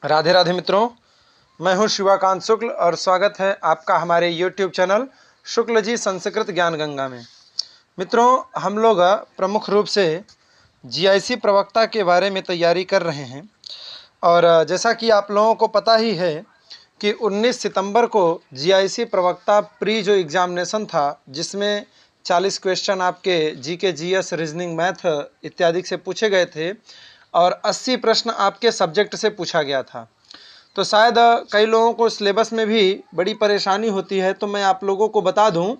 राधे राधे मित्रों, मैं हूं शिवाकांत शुक्ल और स्वागत है आपका हमारे YouTube चैनल शुक्ल जी संस्कृत ज्ञान गंगा में। मित्रों, हम लोग प्रमुख रूप से जीआईसी प्रवक्ता के बारे में तैयारी कर रहे हैं और जैसा कि आप लोगों को पता ही है कि 19 सितंबर को जीआईसी प्रवक्ता प्री जो एग्जामिनेशन था, जिसमें 40 क्वेश्चन आपके जीके, जीएस, रीजनिंग, मैथ इत्यादि से पूछे गए थे और 80 प्रश्न आपके सब्जेक्ट से पूछा गया था। तो शायद कई लोगों को सिलेबस में भी बड़ी परेशानी होती है, तो मैं आप लोगों को बता दूं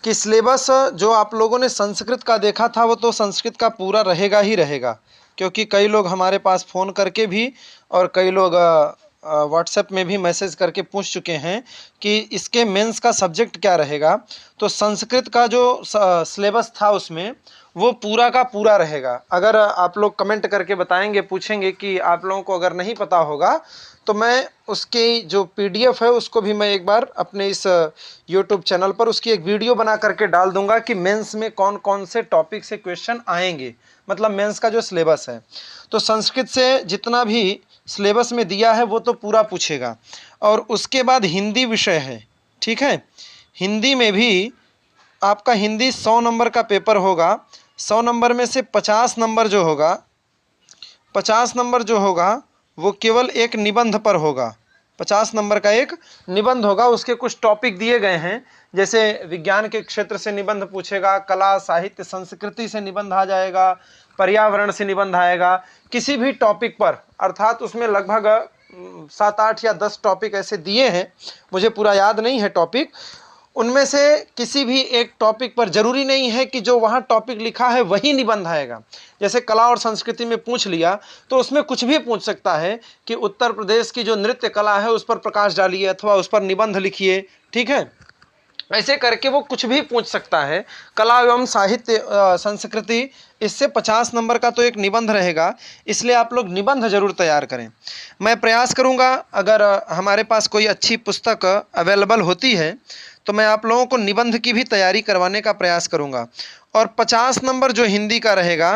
कि सिलेबस जो आप लोगों ने संस्कृत का देखा था वो तो संस्कृत का पूरा रहेगा ही रहेगा, क्योंकि कई लोग हमारे पास फ़ोन करके भी और कई लोग व्हाट्सएप में भी मैसेज करके पूछ चुके हैं कि इसके मेंस का सब्जेक्ट क्या रहेगा। तो संस्कृत का जो सिलेबस था उसमें वो पूरा का पूरा रहेगा। अगर आप लोग कमेंट करके बताएंगे, पूछेंगे कि आप लोगों को अगर नहीं पता होगा तो मैं उसकी जो पीडीएफ है उसको भी मैं एक बार अपने इस यूट्यूब चैनल पर उसकी एक वीडियो बना करके डाल दूंगा कि मेंस में कौन कौन से टॉपिक से क्वेश्चन आएंगे, मतलब मेंस का जो सिलेबस है। तो संस्कृत से जितना भी सिलेबस में दिया है वो तो पूरा पूछेगा। और उसके बाद हिंदी विषय है, ठीक है। हिंदी में भी आपका हिंदी 100 नंबर का पेपर होगा। 100 नंबर में से 50 नंबर जो होगा, 50 नंबर जो होगा वो केवल एक निबंध पर होगा। 50 नंबर का एक निबंध होगा। उसके कुछ टॉपिक दिए गए हैं, जैसे विज्ञान के क्षेत्र से निबंध पूछेगा, कला, साहित्य, संस्कृति से निबंध आ जाएगा, पर्यावरण से निबंध आएगा, किसी भी टॉपिक पर। अर्थात उसमें लगभग 7, 8 या 10 टॉपिक ऐसे दिए हैं, मुझे पूरा याद नहीं है टॉपिक। उनमें से किसी भी एक टॉपिक पर, जरूरी नहीं है कि जो वहाँ टॉपिक लिखा है वही निबंध आएगा। जैसे कला और संस्कृति में पूछ लिया तो उसमें कुछ भी पूछ सकता है कि उत्तर प्रदेश की जो नृत्य कला है उस पर प्रकाश डालिए अथवा उस पर निबंध लिखिए, ठीक है। ऐसे करके वो कुछ भी पूछ सकता है। कला एवं साहित्य, संस्कृति, इससे 50 नंबर का तो एक निबंध रहेगा, इसलिए आप लोग निबंध जरूर तैयार करें। मैं प्रयास करूंगा, अगर हमारे पास कोई अच्छी पुस्तक अवेलेबल होती है तो मैं आप लोगों को निबंध की भी तैयारी करवाने का प्रयास करूंगा। और 50 नंबर जो हिंदी का रहेगा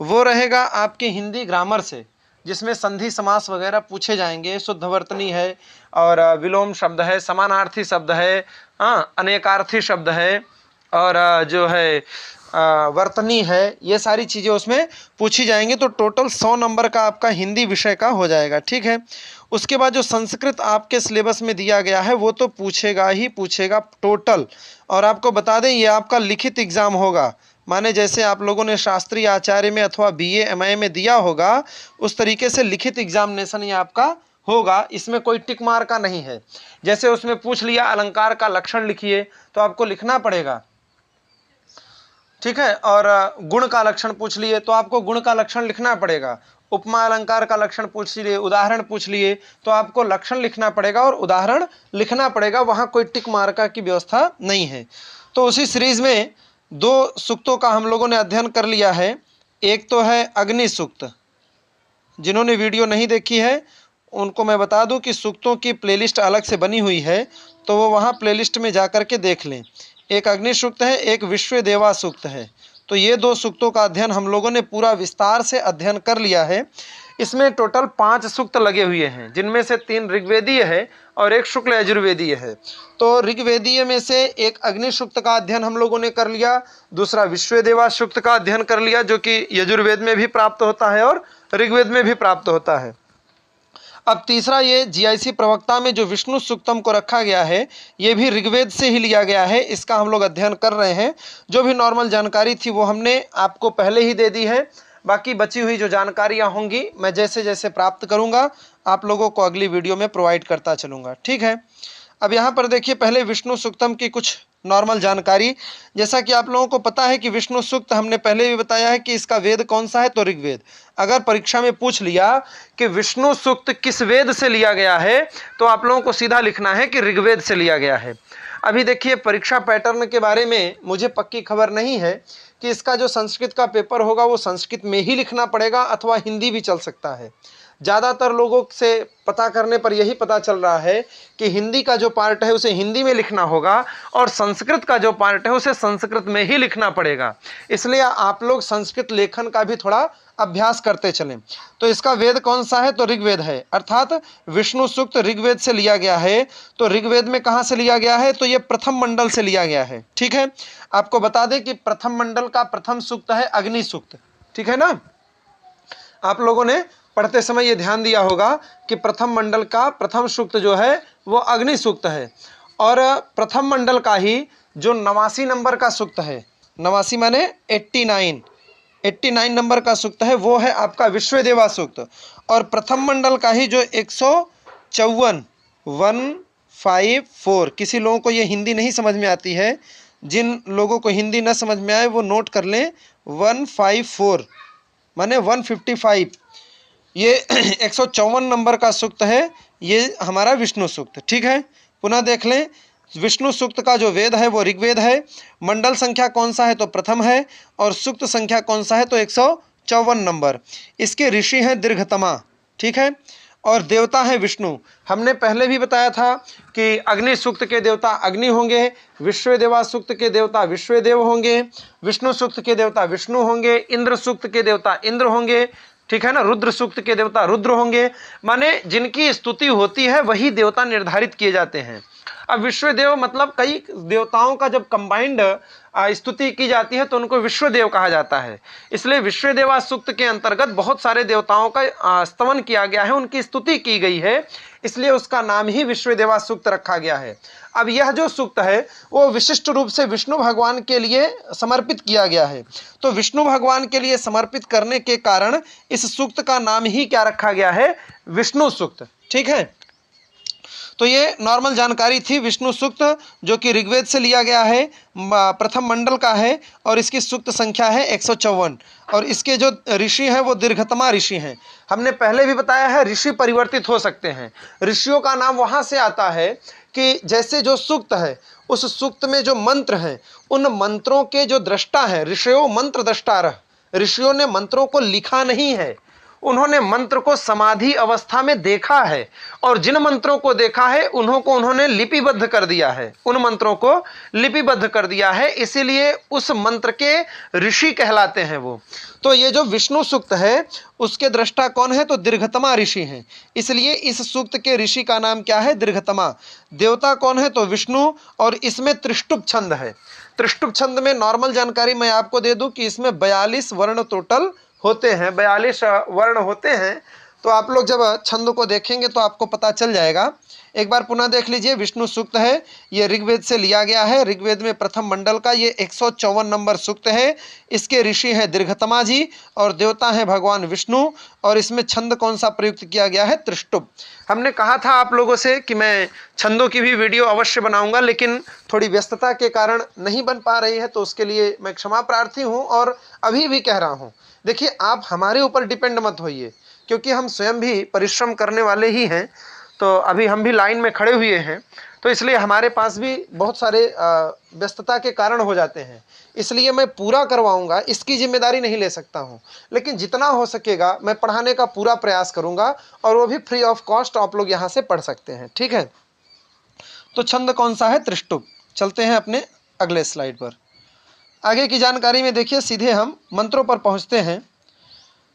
वो रहेगा आपके हिंदी ग्रामर से, जिसमें संधि समास वगैरह पूछे जाएंगे। शुद्ध वर्तनी है और विलोम शब्द है, समानार्थी शब्द है, अनेकार्थी शब्द है और जो है वर्तनी है, ये सारी चीज़ें उसमें पूछी जाएंगी। तो टोटल 100 नंबर का आपका हिंदी विषय का हो जाएगा, ठीक है। उसके बाद जो संस्कृत आपके सिलेबस में दिया गया है वो तो पूछेगा ही पूछेगा टोटल। और आपको बता दें ये आपका लिखित एग्ज़ाम होगा, माने जैसे आप लोगों ने शास्त्रीय आचार्य में अथवा बीए एमए में दिया होगा उस तरीके से लिखित एग्जामिनेशन ये आपका होगा। इसमें कोई टिक मार का नहीं है। जैसे उसमें पूछ लिया अलंकार का लक्षण लिखिए तो आपको लिखना पड़ेगा, ठीक है। और गुण का लक्षण पूछ लिए तो आपको गुण का लक्षण लिखना पड़ेगा। उपमा अलंकार का लक्षण पूछ लिए, उदाहरण पूछ लिए तो आपको लक्षण लिखना पड़ेगा और उदाहरण लिखना पड़ेगा। वहाँ कोई टिक मार्का की व्यवस्था नहीं है। तो उसी सीरीज में 2 सूक्तों का हम लोगों ने अध्ययन कर लिया है। एक तो है अग्नि सूक्त। जिन्होंने वीडियो नहीं देखी है उनको मैं बता दूं कि सूक्तों की प्लेलिस्ट अलग से बनी हुई है, तो वो वहाँ प्लेलिस्ट में जा कर के देख लें। एक अग्नि सूक्त है, एक विश्व देवा सूक्त है। तो ये 2 सूक्तों का अध्ययन हम लोगों ने पूरा विस्तार से अध्ययन कर लिया है। इसमें टोटल 5 सूक्त लगे हुए हैं, जिनमें से 3 ऋग्वेदीय है और एक शुक्ल यजुर्वेदीय है। तो ऋग्वेदीय में से एक अग्नि सूक्त का अध्ययन हम लोगों ने कर लिया, दूसरा विश्व देवा सूक्त का अध्ययन कर लिया, जो कि यजुर्वेद में भी प्राप्त होता है और ऋग्वेद में भी प्राप्त होता है। अब तीसरा ये जीआईसी प्रवक्ता में जो विष्णु सूक्तम को रखा गया है ये भी ऋग्वेद से ही लिया गया है। इसका हम लोग अध्ययन कर रहे हैं। जो भी नॉर्मल जानकारी थी वो हमने आपको पहले ही दे दी है। बाकी बची हुई जो जानकारियाँ होंगी मैं जैसे जैसे प्राप्त करूँगा आप लोगों को अगली वीडियो में प्रोवाइड करता चलूँगा, ठीक है। अब यहाँ पर देखिए, पहले विष्णु सूक्तम की कुछ नॉर्मल जानकारी। जैसा कि आप लोगों को पता है कि विष्णु सूक्त हमने पहले भी बताया है कि इसका वेद कौन सा है, तो ऋग्वेद। अगर परीक्षा में पूछ लिया कि विष्णु सूक्त किस वेद से लिया गया है तो आप लोगों को सीधा लिखना है कि ऋग्वेद से लिया गया है। अभी देखिए, परीक्षा पैटर्न के बारे में मुझे पक्की खबर नहीं है कि इसका जो संस्कृत का पेपर होगा वो संस्कृत में ही लिखना पड़ेगा अथवा हिंदी भी चल सकता है। ज़्यादातर लोगों से पता करने पर यही पता चल रहा है कि हिंदी का जो पार्ट है उसे हिंदी में लिखना होगा और संस्कृत का जो पार्ट है उसे संस्कृत में ही लिखना पड़ेगा। इसलिए आप लोग संस्कृत लेखन का भी थोड़ा अभ्यास करते चलें। तो इसका वेद कौन सा है? तो ऋग्वेद है, अर्थात विष्णु सूक्त ऋग्वेद से लिया गया है। तो ऋग्वेद में कहाँ से लिया गया है? तो ये प्रथम मंडल से लिया गया है। ठीक है, आपको बता दें कि प्रथम मंडल का प्रथम सूक्त है अग्नि सूक्त। ठीक है ना, आप लोगों ने पढ़ते समय ये ध्यान दिया होगा कि प्रथम मंडल का प्रथम सूक्त जो है वो अग्नि सूक्त है। और प्रथम मंडल का ही जो 89 नंबर का सूक्त है, 89 माने 89 नंबर का सूक्त है, वो है आपका विश्वदेवा सूक्त। और प्रथम मंडल का ही जो 154 154, किसी लोगों को ये हिंदी नहीं समझ में आती है, जिन लोगों को हिंदी न समझ में आए वो नोट कर लें, 154 माने 155, ये 154 नंबर का सूक्त है, ये हमारा विष्णु सूक्त। ठीक है, पुनः देख लें, विष्णु सूक्त का जो वेद है वो ऋग्वेद है। मंडल संख्या कौन सा है? तो प्रथम है। और सूक्त संख्या कौन सा है? तो 154 नंबर। इसके ऋषि हैं दीर्घतमा। ठीक है, और देवता है विष्णु। हमने पहले भी बताया था कि अग्नि सूक्त के देवता अग्नि होंगे, विश्वदेवा सूक्त के देवता विश्वदेव होंगे, विष्णु सूक्त के देवता विष्णु होंगे, इंद्र सूक्त के देवता इंद्र होंगे। ठीक है ना, रुद्र सूक्त के देवता रुद्र होंगे। माने जिनकी स्तुति होती है वही देवता निर्धारित किए जाते हैं। अब विश्वदेव मतलब कई देवताओं का जब कंबाइंड स्तुति की जाती है तो उनको विश्वदेव कहा जाता है। इसलिए विश्वदेवा सूक्त के अंतर्गत बहुत सारे देवताओं का स्तवन किया गया है, उनकी स्तुति की गई है, इसलिए उसका नाम ही विश्वदेवा सूक्त रखा गया है। अब यह जो सूक्त है वो विशिष्ट रूप से विष्णु भगवान के लिए समर्पित किया गया है। तो विष्णु भगवान के लिए समर्पित करने के कारण इस सूक्त का नाम ही क्या रखा गया है? विष्णु सूक्त। ठीक है, तो ये नॉर्मल जानकारी थी। विष्णु सूक्त जो कि ऋग्वेद से लिया गया है, प्रथम मंडल का है, और इसकी सूक्त संख्या है 154। और इसके जो ऋषि हैं वो दीर्घतमा ऋषि हैं। हमने पहले भी बताया है ऋषि परिवर्तित हो सकते हैं। ऋषियों का नाम वहाँ से आता है कि जैसे जो सूक्त है उस सूक्त में जो मंत्र हैं उन मंत्रों के जो दृष्टा हैं, ऋषियों मंत्र दृष्टारः, ऋषियों ने मंत्रों को लिखा नहीं है, उन्होंने मंत्र को समाधि अवस्था में देखा है, और जिन मंत्रों को देखा है उन्होंने लिपिबद्ध कर दिया है, उन मंत्रों को लिपिबद्ध कर दिया है, इसीलिए उस मंत्र के ऋषि कहलाते हैं वो। तो ये जो विष्णु सूक्त है उसके दृष्टा कौन है? तो दीर्घतमा ऋषि हैं, इसलिए इस सूक्त के ऋषि का नाम क्या है? दीर्घतमा। देवता कौन है? तो विष्णु। और इसमें त्रिष्टुप छंद है। त्रिष्टुप छंद में नॉर्मल जानकारी मैं आपको दे दूं कि इसमें 42 वर्ण टोटल होते हैं, 42 वर्ण होते हैं। तो आप लोग जब छंद को देखेंगे तो आपको पता चल जाएगा। एक बार पुनः देख लीजिए, विष्णु सूक्त है, ये ऋग्वेद से लिया गया है। ऋग्वेद में प्रथम मंडल का ये 154 नंबर सूक्त है। इसके ऋषि हैं दीर्घतमा जी और देवता हैं भगवान विष्णु। और इसमें छंद कौन सा प्रयुक्त किया गया है? त्रिष्टुप। हमने कहा था आप लोगों से कि मैं छंदों की भी वीडियो अवश्य बनाऊंगा, लेकिन थोड़ी व्यस्तता के कारण नहीं बन पा रही है, तो उसके लिए मैं क्षमा प्रार्थी हूँ और अभी भी कह रहा हूँ। देखिए, आप हमारे ऊपर डिपेंड मत होइए, क्योंकि हम स्वयं भी परिश्रम करने वाले ही हैं। तो अभी हम भी लाइन में खड़े हुए हैं, तो इसलिए हमारे पास भी बहुत सारे व्यस्तता के कारण हो जाते हैं। इसलिए मैं पूरा करवाऊंगा, इसकी जिम्मेदारी नहीं ले सकता हूं, लेकिन जितना हो सकेगा मैं पढ़ाने का पूरा प्रयास करूंगा, और वो भी फ्री ऑफ कॉस्ट आप लोग यहाँ से पढ़ सकते हैं। ठीक है, तो छंद कौन सा है? त्रिष्टुप। चलते हैं अपने अगले स्लाइड पर। आगे की जानकारी में देखिए, सीधे हम मंत्रों पर पहुँचते हैं।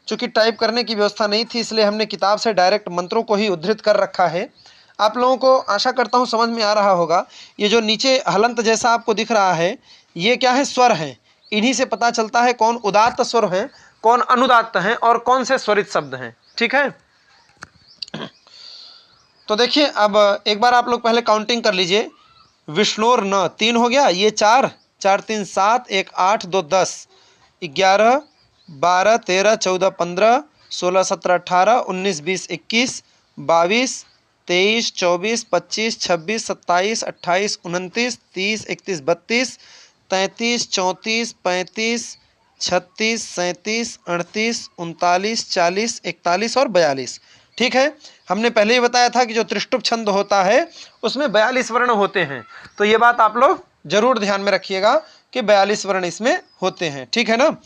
चूँकि टाइप करने की व्यवस्था नहीं थी, इसलिए हमने किताब से डायरेक्ट मंत्रों को ही उद्धृत कर रखा है। आप लोगों को आशा करता हूँ समझ में आ रहा होगा। ये जो नीचे हलंत जैसा आपको दिख रहा है, ये क्या है? स्वर हैं। इन्हीं से पता चलता है कौन उदात्त स्वर हैं, कौन अनुदात्त हैं और कौन से स्वरित शब्द हैं। ठीक है, तो देखिए, अब एक बार आप लोग पहले काउंटिंग कर लीजिए। विष्णुर न 3 हो गया, ये 4 4 3 7 1 8 2 10 11 12 13 14 15 16 17 18 19 20 21 22 23 24 25 26 27 28 29 30 31 32 33 34 35 36 37 38 39 40 41 और 42। ठीक है, हमने पहले ही बताया था कि जो त्रिष्टुप छंद होता है उसमें 42 वर्ण होते हैं। तो ये बात आप लोग जरूर ध्यान में रखिएगा कि 42 वर्ण इसमें होते हैं। ठीक है ना,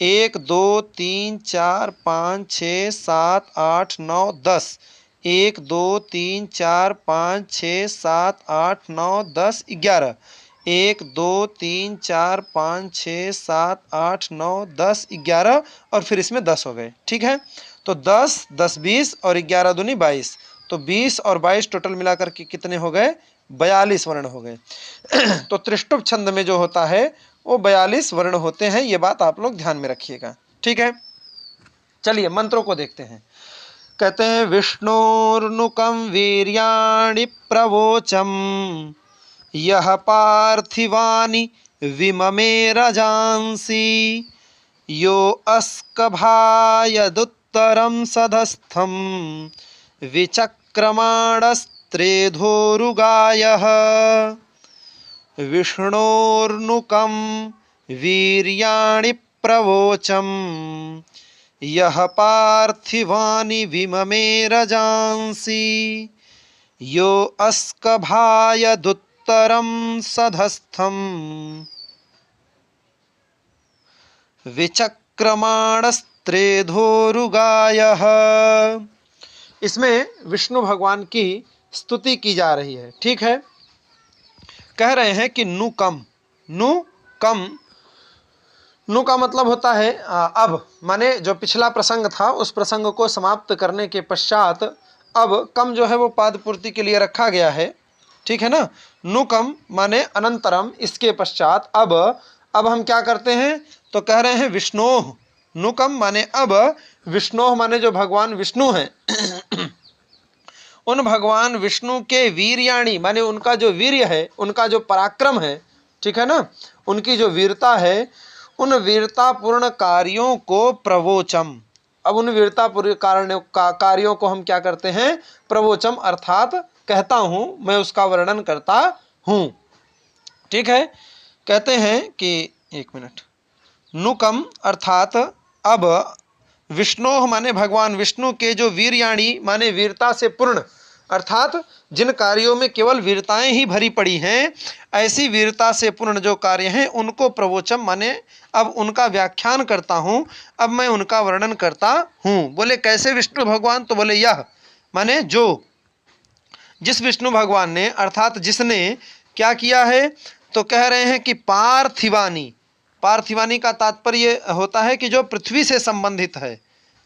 1 2 3 4 5 6 7 8 9 10। 1 2 3 4 5 6 7 8 9 10 11। 1 2 3 4 5 6 7 8 9 10 11 और फिर इसमें 10 हो गए। ठीक है, तो 10 10 20 और 11 दूनी 22, तो 20 और 22 टोटल मिलाकर के कितने हो गए? 42 वर्ण हो गए। तो त्रिष्टुप छंद में जो होता है वो 42 वर्ण होते हैं, ये बात आप लोग ध्यान में रखिएगा। ठीक है, चलिए मंत्रों को देखते हैं। कहते हैं विष्णोर्नुकं वीर्याणि प्रवोचम यह पार्थिवानि विममे रजांसि यो अस्कभायदुत्तरं सधस्थं विचक्रमाणस्त्रेधोरुगायः। विष्णोर्नुकं वीर्याणि प्रवोचम यह पार्थिवानि विममे रजांसि यो अस्कभायदुत्तरं सधस्थं विचक्रमाणस्त्रेधोरुगायः। इसमें विष्णु भगवान की स्तुति की जा रही है। ठीक है, कह रहे हैं कि नु कम, नु कम, नु का मतलब होता है अब, माने जो पिछला प्रसंग था उस प्रसंग को समाप्त करने के पश्चात अब कम जो है वो पाद पूर्ति के लिए रखा गया है। ठीक है ना, नु कम माने अनंतरम, इसके पश्चात अब हम क्या करते हैं? तो कह रहे हैं विष्णोह, नु कम माने अब, विष्णोह माने जो भगवान विष्णु हैं उन भगवान विष्णु के वीर्याणी माने उनका जो वीर्य है, उनका जो पराक्रम है, ठीक है ना, उनकी जो वीरता है, उन वीरतापूर्ण कार्यों को प्रवोचम। अब उन वीरतापूर्ण कार्यों को हम क्या करते हैं? प्रवोचम अर्थात कहता हूं, मैं उसका वर्णन करता हूं। ठीक है, कहते हैं कि एक मिनट, नुकम अर्थात अब, विष्णु माने भगवान विष्णु के जो वीर्याणी माने वीरता से पूर्ण, अर्थात जिन कार्यों में केवल वीरताएं ही भरी पड़ी हैं, ऐसी वीरता से पूर्ण जो कार्य हैं उनको प्रवोचम माने अब उनका व्याख्यान करता हूं, अब मैं उनका वर्णन करता हूं। बोले कैसे विष्णु भगवान? तो बोले यह माने जो, जिस विष्णु भगवान ने अर्थात जिसने क्या किया है? तो कह रहे हैं कि पार्थिवानी, पार्थिवानी का तात्पर्य होता है कि जो पृथ्वी से संबंधित है।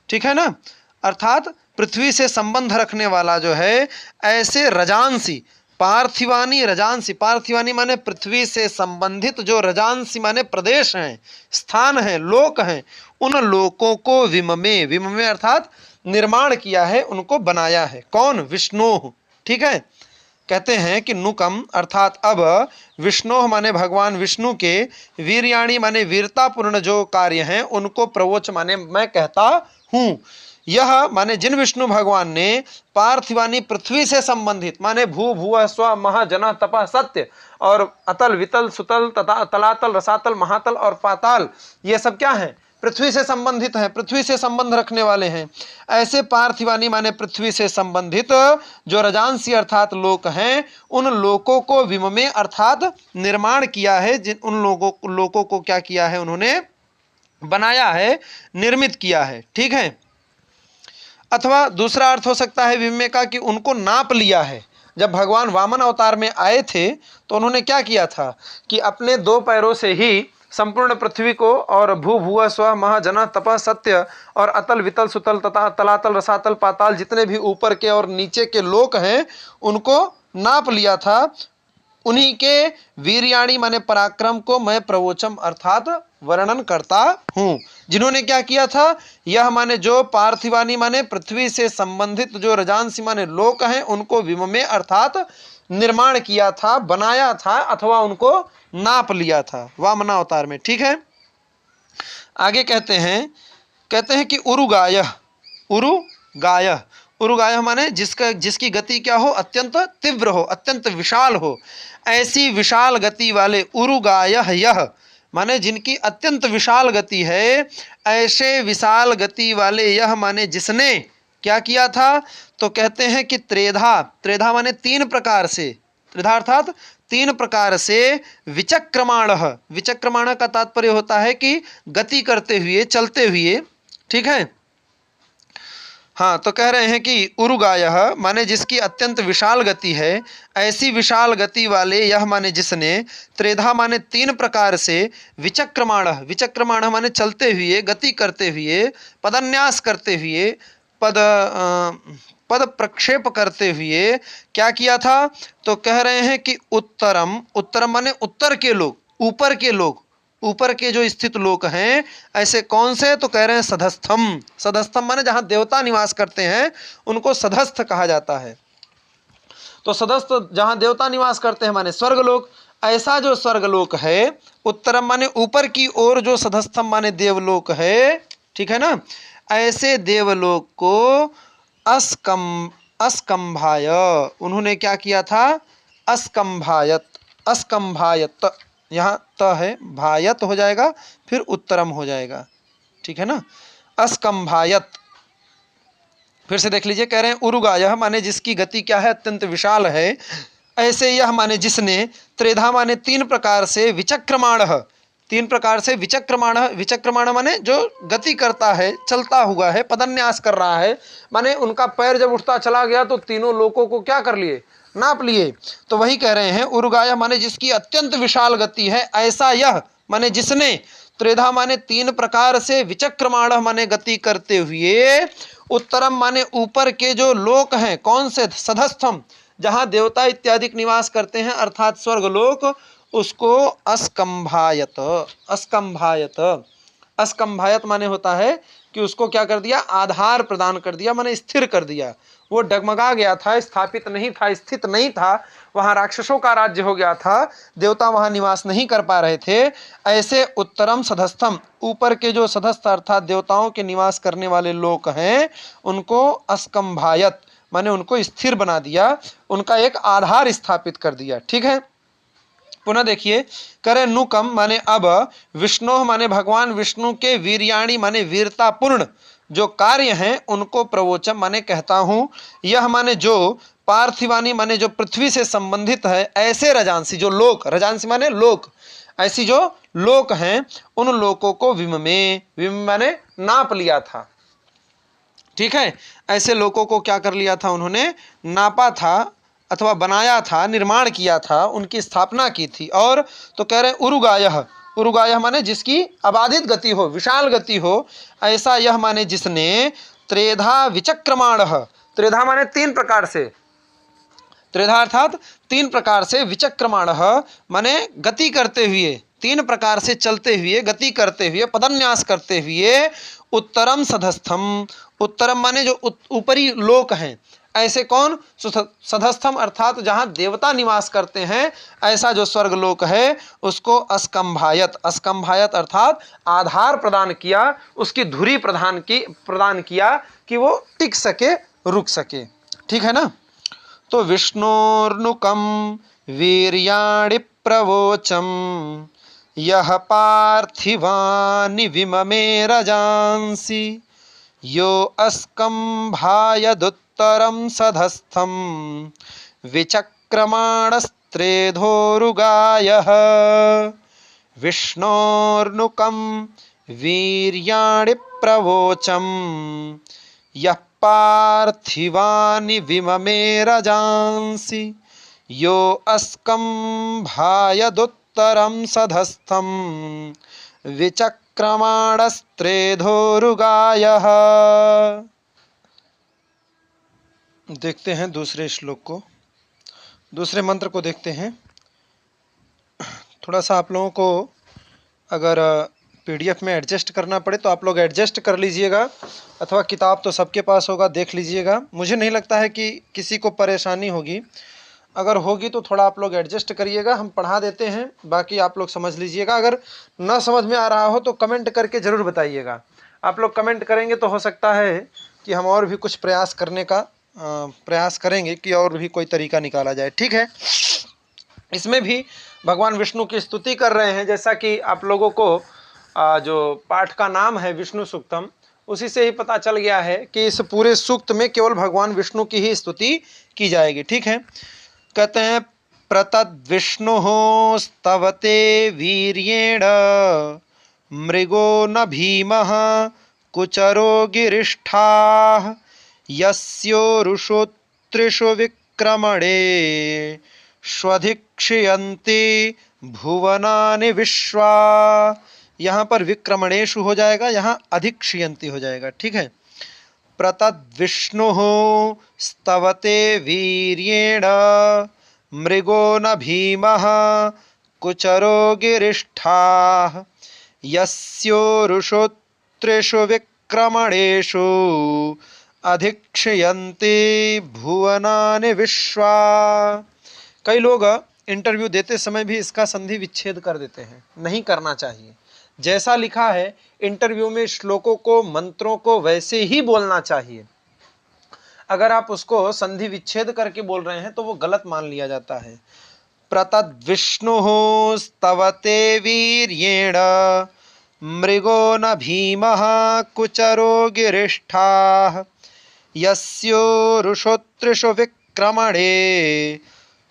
ठीक है ना, अर्थात पृथ्वी से संबंध रखने वाला जो है, ऐसे रजांसी, पार्थिवानी रजांसी, पार्थिवानी माने पृथ्वी से संबंधित जो रजांसी माने प्रदेश हैं, स्थान हैं, लोक हैं, उन लोकों को विममे, विममे अर्थात निर्माण किया है, उनको बनाया है। कौन? विष्णु। ठीक है, कहते हैं कि नुकम अर्थात अब, विष्णु माने भगवान विष्णु के, वीर्याणी माने वीरतापूर्ण जो कार्य हैं उनको प्रवोच माने मैं कहता हूँ। यह माने जिन विष्णु भगवान ने पार्थिवानी पृथ्वी से संबंधित माने भू भुव स्व महा जन तप सत्य और अतल वितल सुतल तथा तलातल रसातल महातल और पाताल, ये सब क्या है? पृथ्वी से संबंधित है, पृथ्वी से संबंध रखने वाले हैं। ऐसे पार्थिवानी माने पृथ्वी से संबंधित जो रजांसी अर्थात लोक हैं, उन लोकों को विममे अर्थात निर्माण किया है। जिन उन लोकों को क्या किया है? उन्होंने बनाया है, निर्मित किया है। ठीक है, अथवा दूसरा अर्थ हो सकता है विममे का कि उनको नाप लिया है। जब भगवान वामन अवतार में आए थे तो उन्होंने क्या किया था कि अपने 2 पैरों से ही संपूर्ण पृथ्वी को और भू भुव स्व महा जन तप सत्य और अतल वितल सुतल तथा तलातल रसातल पाताल जितने भी ऊपर के और नीचे के लोक हैं उनको नाप लिया था। उन्हीं के वीर्याणी माने पराक्रम को मैं प्रवोचम अर्थात वर्णन करता हूँ। जिन्होंने क्या किया था? यह माने जो पार्थिवानी माने पृथ्वी से संबंधित जो रजांसी माने लोक हैं उनको विममे अर्थात निर्माण किया था, बनाया था, अथवा उनको नाप लिया था वामनावतार में। ठीक है, आगे कहते हैं कि उरुगायः, उरुगायः, उरुगायः माने जिसकी गति क्या हो? अत्यंत तीव्र हो, अत्यंत विशाल हो। ऐसी विशाल गति वाले उरुगायः यह माने जिनकी अत्यंत विशाल गति है, ऐसे विशाल गति वाले यह माने जिसने क्या किया था? तो कहते हैं कि त्रेधा, त्रेधा माने 3 प्रकार से, त्रिधा अर्थात तीन प्रकार से विचक्रमाणः, विचक्रमाण का तात्पर्य होता है कि गति करते हुए, चलते हुए, ठीक है। हाँ, तो कह रहे हैं कि उरुगायः माने जिसकी अत्यंत विशाल गति है, ऐसी विशाल गति वाले यह माने जिसने, त्रेधा माने तीन प्रकार से, विचक्रमाणः, विचक्रमाणः माने चलते हुए, गति करते हुए, पदन्यास करते हुए, पद प्रक्षेप करते हुए क्या किया था, तो कह रहे हैं कि उत्तरम, उत्तरम माने उत्तर के लोग, ऊपर के लोग, ऊपर के जो स्थित लोक हैं, ऐसे कौन से, तो कह रहे हैं सधस्थम, सधस्थम माने जहां देवता निवास करते हैं उनको सधस्थ कहा जाता है। तो सधस्थ जहां देवता निवास करते हैं माने स्वर्गलोक, ऐसा जो स्वर्गलोक है, उत्तरम माने ऊपर की ओर जो सधस्थम माने देवलोक है, ठीक है ना, ऐसे देवलोक को अस्कंभाय, उन्होंने क्या किया था, अस्कंभायत, अस्कंभायत, यहाँ त है, भायत हो जाएगा, फिर उत्तरम हो जाएगा, ठीक है ना, अस्कंभायत। फिर से देख लीजिए, कह रहे हैं उरुगायः माने जिसकी गति क्या है, अत्यंत विशाल है, ऐसे यह माने जिसने, त्रेधा माने तीन प्रकार से, विचक्रमाणः तीन प्रकार से, विचक्रमाणः, विचक्रमाण माने जो गति करता है, चलता हुआ है, पदन्यास कर रहा है, माने उनका पैर जब उठता चला गया तो तीनों लोकों को क्या कर लिए, नाप लिए। तो वही कह रहे हैं उरुगायः माने जिसकी अत्यंत विशाल गति है, ऐसा यह माने जिसने, त्रेधा माने तीन प्रकार से, विचक्रमाणः माने गति करते हुए, उत्तरम माने ऊपर के जो लोक हैं, कौन से, सधस्थम जहां देवता इत्यादि निवास करते हैं अर्थात स्वर्गलोक, उसको अस्कंभायत, अस्कंभायत, अस्कंभायत माने होता है कि उसको क्या कर दिया, आधार प्रदान कर दिया, माने स्थिर कर दिया। वो डगमगा गया था, स्थापित नहीं था, स्थित नहीं था, वहां राक्षसों का राज्य हो गया था, देवता वहां निवास नहीं कर पा रहे थे, ऐसे उत्तरम सधस्थम, ऊपर के जो सधस्थ अर्थात देवताओं के निवास करने वाले लोक हैं, उनको अस्कंभायत माने उनको स्थिर बना दिया, उनका एक आधार स्थापित कर दिया, ठीक है। पुनः देखिए, करे नुकम माने अब, विष्णु माने भगवान विष्णु के, वीर्याणी माने वीरतापूर्ण जो कार्य हैं उनको प्रवोचम माने कहता हूँ, यह माने जो, पार्थिवानी माने जो पृथ्वी से संबंधित है, ऐसे रजांसी जो लोक, रजांसी माने लोक, ऐसी जो लोक हैं उन लोकों को विममे, विम माने नाप लिया था, ठीक है, ऐसे लोकों को क्या कर लिया था, उन्होंने नापा था अथवा बनाया था, निर्माण किया था, उनकी स्थापना की थी। और तो कह रहे हैं उरुगायः, उरुगायः माने जिसकी अबाधित गति हो, विशाल गति हो, ऐसा यह माने जिसने, त्रेधा विचक्रमाणः, त्रेधा माने तीन प्रकार से, त्रेधा अर्थात तीन प्रकार से, विचक्रमाणः माने गति करते हुए, तीन प्रकार से चलते हुए, गति करते हुए, पदन्यास करते हुए, उत्तरम सधस्थम, उत्तरम माने जो ऊपरी लोक हैं, ऐसे कौन, सधस्थम अर्थात जहां देवता निवास करते हैं, ऐसा जो स्वर्गलोक है उसको अस्कंभायत, अस्कंभायत अर्थात आधार प्रदान किया, उसकी धुरी प्रदान किया कि वो टिक सके, रुक सके, ठीक है ना। तो विष्णोर्नुकम वीर्याणि प्रवोचम यह पार्थिवानि विममे रजांसि यो अस्कंभायदुत्तरं सधस्थं विचक्रमाणस्त्रेधोरुगायः विष्णोर्नुकं वीर्याणि प्रवोचम यः पार्थिवानि विममे रजांसि यो अस्कंभायदुत्तरं सधस्थं विचक्रमाणस्त्रेधोरुगायः। देखते हैं दूसरे श्लोक को, दूसरे मंत्र को देखते हैं। थोड़ा सा आप लोगों को अगर पीडीएफ में एडजस्ट करना पड़े तो आप लोग एडजस्ट कर लीजिएगा, अथवा किताब तो सबके पास होगा, देख लीजिएगा। मुझे नहीं लगता है कि किसी को परेशानी होगी, अगर होगी तो थोड़ा आप लोग एडजस्ट करिएगा, हम पढ़ा देते हैं, बाकी आप लोग समझ लीजिएगा। अगर ना समझ में आ रहा हो तो कमेंट करके ज़रूर बताइएगा। आप लोग कमेंट करेंगे तो हो सकता है कि हम और भी कुछ प्रयास करने का प्रयास करेंगे कि और भी कोई तरीका निकाला जाए, ठीक है। इसमें भी भगवान विष्णु की स्तुति कर रहे हैं, जैसा कि आप लोगों को जो पाठ का नाम है विष्णु सूक्तम, उसी से ही पता चल गया है कि इस पूरे सूक्त में केवल भगवान विष्णु की ही स्तुति की जाएगी, ठीक है। कहते हैं प्रतद्विष्णुः स्तवते वीर्येण मृगो न भीमः कुचरो गिरिष्ठाः यस्योरुषोत्रिषु विक्रमणे स्वधिक्षयन्ति भुवनानि विश्वा। यहाँ पर विक्रमणेषु हो जाएगा, यहाँ अधिक्षयन्ति हो जाएगा। ठीक है। प्रतद्विष्णुः स्तवते वीर्येण मृगो न भीमः कुचरो गिरिष्ठाः यस्योरुषोत्रिषु विक्रमणेषु अधिक्षयन्ति भुवनानि विश्वा। कई लोग इंटरव्यू देते समय भी इसका संधि विच्छेद कर देते हैं, नहीं करना चाहिए। जैसा लिखा है इंटरव्यू में श्लोकों को, मंत्रों को वैसे ही बोलना चाहिए। अगर आप उसको संधि विच्छेद करके बोल रहे हैं तो वो गलत मान लिया जाता है। प्रतद्विष्णुः स्तवते वीर्येण मृगो न भीमः कुचरो गिरिष्ठाः यस्योरुषोत्रिषु विक्रमणे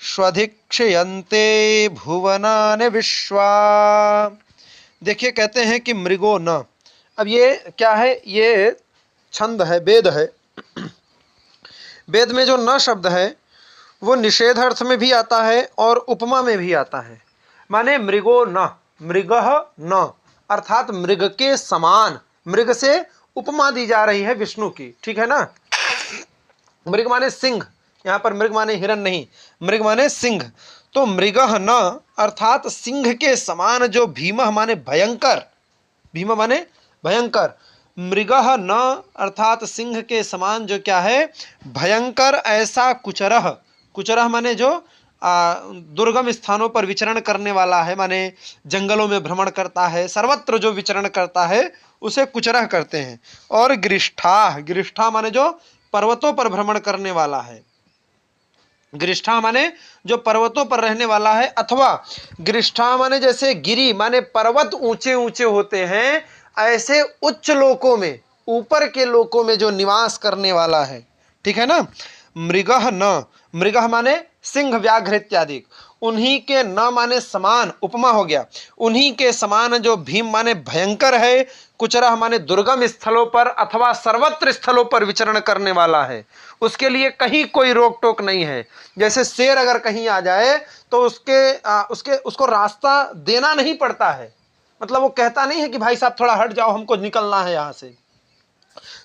स्वधिक्षयन्ते भुवनानि विश्वा। देखिए कहते हैं कि मृगो न, अब ये क्या है, ये छंद है, वेद है। वेद में जो न शब्द है वो निषेध अर्थ में भी आता है और उपमा में भी आता है। माने मृगो न, मृगः न अर्थात मृग के समान, मृग से उपमा दी जा रही है विष्णु की। ठीक है ना। मृग माने सिंह, यहाँ पर मृग माने हिरण नहीं, मृग माने सिंह। तो मृगः न अर्थात सिंह के समान जो भीमः माने भयंकर, भीम माने भयंकर, मृगः न अर्थात सिंह के समान जो क्या है भयंकर ऐसा कुचरह, कुचरह माने जो दुर्गम स्थानों पर विचरण करने वाला है, माने जंगलों में भ्रमण करता है, सर्वत्र जो विचरण करता है उसे कुचरह करते हैं। और गिरिष्ठा, गिरिष्ठा माने जो पर्वतों पर भ्रमण करने वाला है, गिरिष्ठा माने जो पर्वतों पर रहने वाला है, अथवा गिरिष्ठा माने जैसे गिरी माने पर्वत ऊंचे ऊंचे होते हैं, ऐसे उच्च लोकों में, ऊपर के लोकों में जो निवास करने वाला है। ठीक है ना। मृगः न, मृगः माने सिंह व्याघ्र इत्यादि, उन्हीं के न माने समान, उपमा हो गया, उन्हीं के समान जो भीम माने भयंकर है, कुचरह माने दुर्गम स्थलों पर अथवा सर्वत्र स्थलों पर विचरण करने वाला है। उसके लिए कहीं कोई रोक टोक नहीं है। जैसे शेर अगर कहीं आ जाए तो उसको रास्ता देना नहीं पड़ता है, मतलब वो कहता नहीं है कि भाई साहब थोड़ा हट जाओ, हमको निकलना है यहाँ से।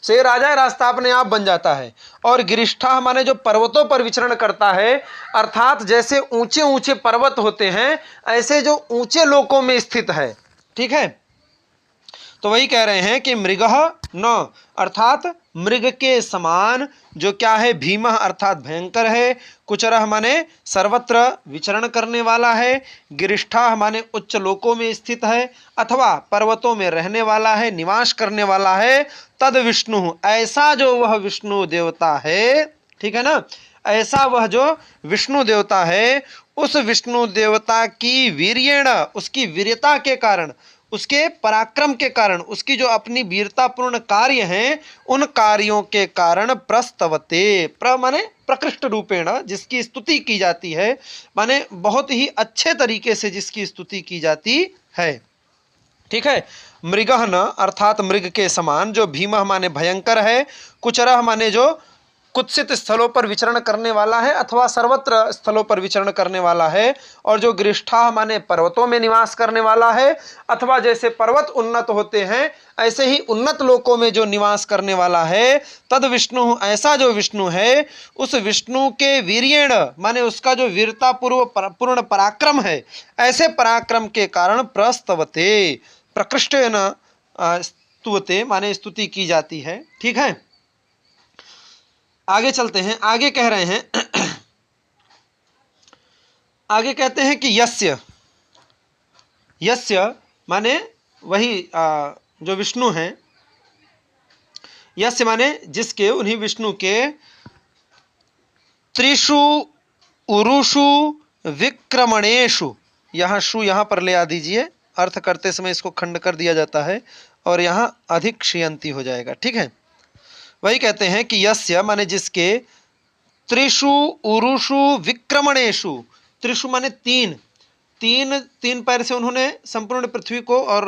शेर आ जाए रास्ता अपने आप बन जाता है। और गिरिष्ठा माने जो पर्वतों पर विचरण करता है, अर्थात जैसे ऊंचे ऊंचे पर्वत होते हैं ऐसे जो ऊंचे लोकों में स्थित है। ठीक है। तो वही कह रहे हैं कि मृगः न अर्थात मृग के समान जो क्या है भीमः अर्थात भयंकर है, कुचरह माने सर्वत्र विचरण करने वाला है, गिरिष्ठा माने उच्च लोकों में स्थित है अथवा पर्वतों में रहने वाला है, निवास करने वाला है। तद विष्णु ऐसा जो वह विष्णु देवता है। ठीक है ना। ऐसा वह जो विष्णु देवता है, उस विष्णु देवता की वीर्येण, उसकी वीरता के कारण, उसके पराक्रम के कारण, उसकी जो अपनी वीरतापूर्ण कार्य हैं उन कार्यों के कारण प्रस्तवते, प्र माने प्रकृष्ट रूपेण, जिसकी स्तुति की जाती है, माने बहुत ही अच्छे तरीके से जिसकी स्तुति की जाती है। ठीक है। मृगः न अर्थात मृग के समान जो भीमः माने भयंकर है, कुचरह माने जो कुत्सित स्थलों पर विचरण करने वाला है अथवा सर्वत्र स्थलों पर विचरण करने वाला है, और जो गिरिष्ठा माने पर्वतों में निवास करने वाला है, अथवा जैसे पर्वत उन्नत होते हैं ऐसे ही उन्नत लोकों में जो निवास करने वाला है। तद विष्णु ऐसा जो विष्णु है, उस विष्णु के वीर्येण माने उसका जो वीरता पूर्ण पराक्रम है, ऐसे पराक्रम के कारण प्रस्तवते प्रकृष्टेन स्तुवते माने स्तुति की जाती है। ठीक है। आगे चलते हैं। आगे कह रहे हैं आगे कहते हैं कि यस्य, यस्य माने वही जो विष्णु हैं, यस्य माने जिसके, उन्हीं विष्णु के त्रिषु उरुषु विक्रमणेषु, यहाँ शु यहाँ पर ले आ दीजिए, अर्थ करते समय इसको खंड कर दिया जाता है और यहाँ अधिक्षयन्ति हो जाएगा। ठीक है। वही कहते हैं कि यस्य माने जिसके त्रिषु उरुषु विक्रमणेषु, त्रिषु माने तीन, तीन तीन पैर से उन्होंने संपूर्ण पृथ्वी को और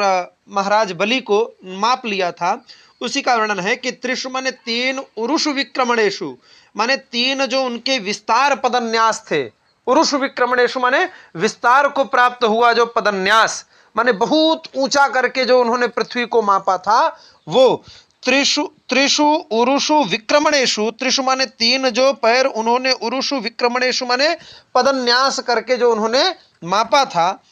महाराज बलि को माप लिया था। उसी का वर्णन है कि त्रिषु माने तीन, उरुषु विक्रमणेषु माने तीन जो उनके विस्तार पदन्यास थे। उरुषु विक्रमणेषु माने विस्तार को प्राप्त हुआ जो पदन्यास, माने बहुत ऊंचा करके जो उन्होंने पृथ्वी को मापा था, वो त्रिषु त्रिषु उरुषु विक्रमणेषु, त्रिषु माने तीन जो पैर उन्होंने, उरुषु विक्रमणेषु माने पदन्यास करके जो उन्होंने मापा था,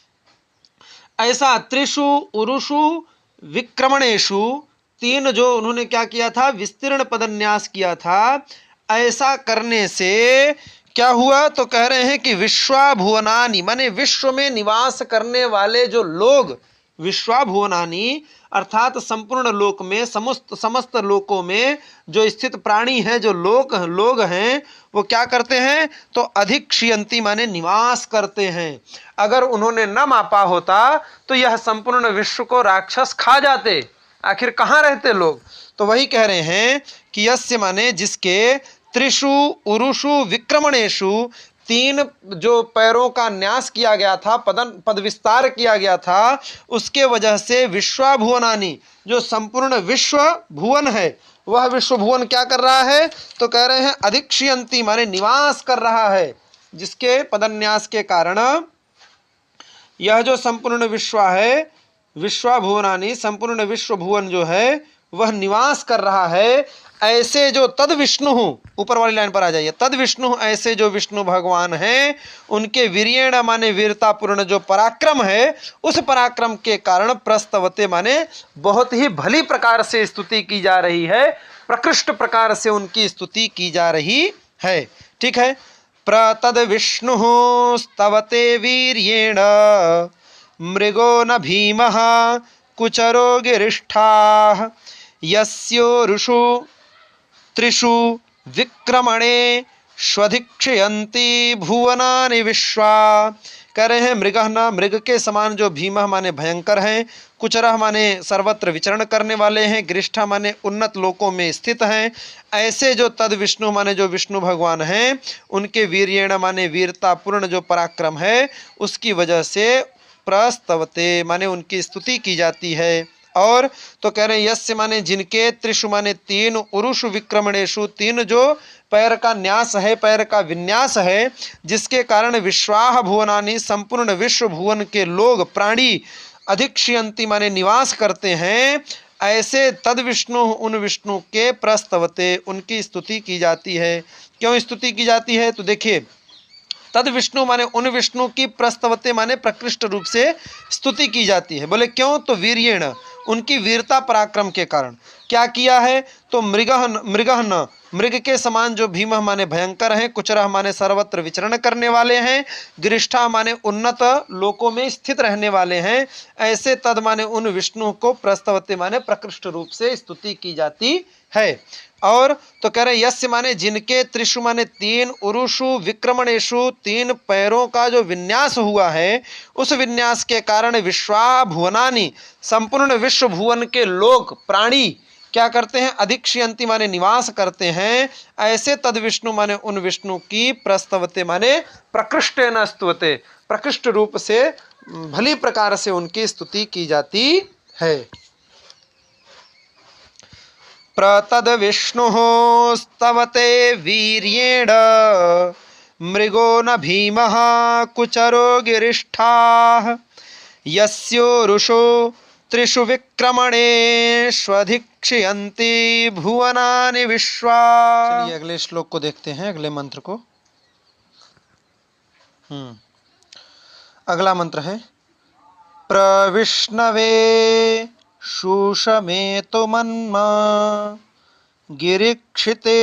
ऐसा त्रिषु उरुषु विक्रमणेषु तीन जो उन्होंने क्या किया था, विस्तीर्ण पदन्यास किया था। ऐसा करने से क्या हुआ, तो कह रहे हैं कि विश्वाभुवनानि माने विश्व में निवास करने वाले जो लोग, विश्वाभुवनानि अर्थात संपूर्ण लोक में, समस्त लोकों में जो स्थित प्राणी हैं, जो लोग हैं, वो क्या करते हैं, तो अधिक्षयन्ति माने निवास करते हैं। अगर उन्होंने न मापा होता तो यह संपूर्ण विश्व को राक्षस खा जाते। आखिर कहाँ रहते लोग, तो वही कह रहे हैं कि यस्य माने जिसके, त्रिषु उरुषु विक्रमणेषु तीन जो पैरों का न्यास किया गया था, पद विस्तार किया गया था, उसके वजह से विश्वाभुवनानि जो संपूर्ण विश्व भुवन है, वह विश्व भुवन क्या कर रहा है, तो कह रहे हैं अधिक्षयन्ति माने निवास कर रहा है। जिसके पदन्यास के कारण यह जो संपूर्ण विश्व है, विश्वाभुवनानि संपूर्ण विश्व भुवन जो है वह निवास कर रहा है। ऐसे जो तद विष्णु, ऊपर वाली लाइन पर आ जाइए, तद विष्णु ऐसे जो विष्णु भगवान हैं, उनके वीर्येण माने वीरतापूर्ण जो पराक्रम है, उस पराक्रम के कारण प्रस्तवते माने बहुत ही भली प्रकार से स्तुति की जा रही है, प्रकृष्ट प्रकार से उनकी स्तुति की जा रही है। ठीक है, प्रतद विष्णु स्तवते वीर्येण मृगो न भीमः कुचरो गिरिष्ठाः यस्योरुषु त्रिषु विक्रमणे स्वधिक्षयन्ति भुवनानि विश्वा। कह रहे हैं मृगः न, मृग के समान जो भीमः माने भयंकर हैं, कुचरः माने सर्वत्र विचरण करने वाले हैं, गिरिष्ठा माने उन्नत लोकों में स्थित हैं, ऐसे जो तद विष्णु माने जो विष्णु भगवान हैं, उनके वीर्येण माने वीरता पूर्ण जो पराक्रम है, उसकी वजह से प्रस्तवते माने उनकी स्तुति की जाती है। और तो कह रहे हैं यस्य माने जिनके, त्रिषु माने तीन, उरुषु विक्रमणेषु तीन जो पैर का न्यास है, पैर का विन्यास है, जिसके कारण विश्वाह भुवनानि संपूर्ण विश्व भुवन के लोग प्राणी अधिक्षयन्ति माने निवास करते हैं। ऐसे तद विष्णु उन विष्णु के प्रस्तवते उनकी स्तुति की जाती है। क्यों स्तुति की जाती है, तो देखिए तद विष्णु माने उन विष्णु की, प्रस्तवते माने प्रकृष्ट रूप से स्तुति की जाती है। बोले क्यों, तो वीर्येण उनकी वीरता पराक्रम के कारण। क्या किया है, तो मृगः न मृग के समान जो भीमः माने भयंकर हैं, कुचरः माने सर्वत्र विचरण करने वाले हैं, गिरिष्ठा माने उन्नत लोकों में स्थित रहने वाले हैं, ऐसे तद माने उन विष्णु को प्रस्तवते माने प्रकृष्ट रूप से स्तुति की जाती है। और तो कह रहे यस्य माने जिनके, त्रिषु माने तीन, उरुषु विक्रमणेषु तीन पैरों का जो विन्यास हुआ है, उस विन्यास के कारण विश्वाभुवनानि संपूर्ण विश्व भुवन के लोग प्राणी क्या करते हैं, अधिक्षयन्ति माने निवास करते हैं। ऐसे तद विष्णु माने उन विष्णु की, प्रस्तवते माने प्रकृष्टेन स्तुते प्रकृष्ट रूप से भली प्रकार से उनकी स्तुति की जाती है। प्रतद विष्णु स्तवते वीर्येण मृगो न भीमः कुचरो गिरिष्ठाः यस्योरुषो त्रिषु विक्रमणे स्वधिक्षयन्ति भुवनानि विश्वा। चलिए अगले श्लोक को देखते हैं, अगले मंत्र को। अगला मंत्र है प्रविष्णवे शूषमेतु मन्मा गिरिक्षिते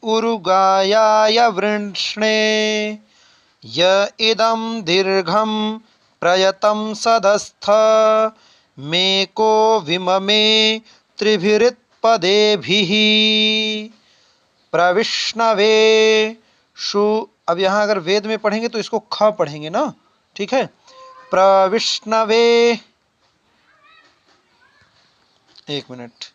उरुगायाय वृष्णे य इदं दीर्घं प्रयतं सदस्थ मेको विममे त्रिभिरित्पदेभिः। प्रविष्णवे शु, अब यहाँ अगर वेद में पढ़ेंगे तो इसको ख पढ़ेंगे ना, ठीक है। प्रविष्णवे, एक मिनट,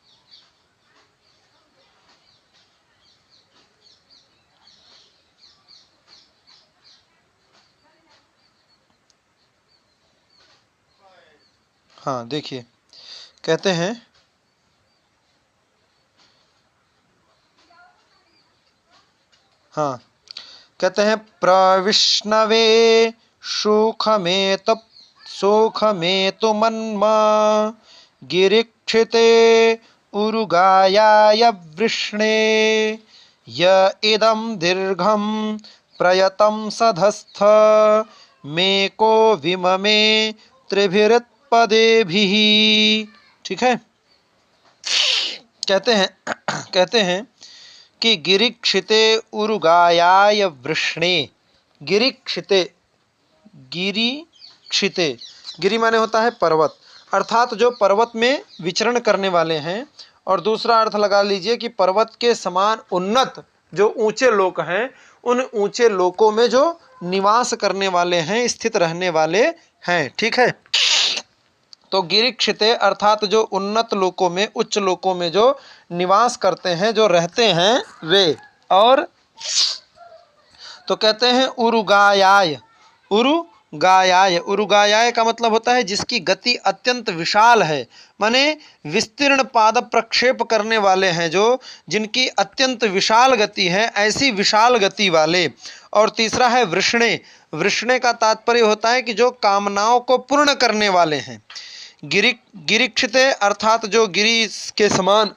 हाँ देखिए, कहते हैं हाँ, कहते हैं प्रविष्णवे सुखमेतु मन्मा गिरिक्षिते उरुगायाय वृष्णे य इदं दीर्घं प्रयतं सधस्थ मेको विममे त्रिभिरुत्पदेभिः। ठीक है, कहते हैं कहते हैं कि गिरिक्षिते उरुगायाय वृष्णे। गिरिक्षिते, गिरिक्षिते, गिरि माने होता है पर्वत, अर्थात जो पर्वत में विचरण करने वाले हैं। और दूसरा अर्थ लगा लीजिए कि पर्वत के समान उन्नत जो ऊंचे लोक हैं, उन ऊंचे लोकों में जो निवास करने वाले हैं, स्थित रहने वाले हैं। ठीक है, तो गिरिक्षिते अर्थात जो उन्नत लोकों में, उच्च लोकों में जो निवास करते हैं, जो रहते हैं वे। और तो कहते हैं उरुगायाय, उरुगायाय, उरुगायाय का मतलब होता है जिसकी गति अत्यंत विशाल है, माने विस्तीर्ण पाद प्रक्षेप करने वाले हैं, जो जिनकी अत्यंत विशाल गति है, ऐसी विशाल गति वाले। और तीसरा है वृष्णे। वृष्णे का तात्पर्य होता है कि जो कामनाओं को पूर्ण करने वाले हैं। गिरिक्षिते अर्थात जो गिरि के समान,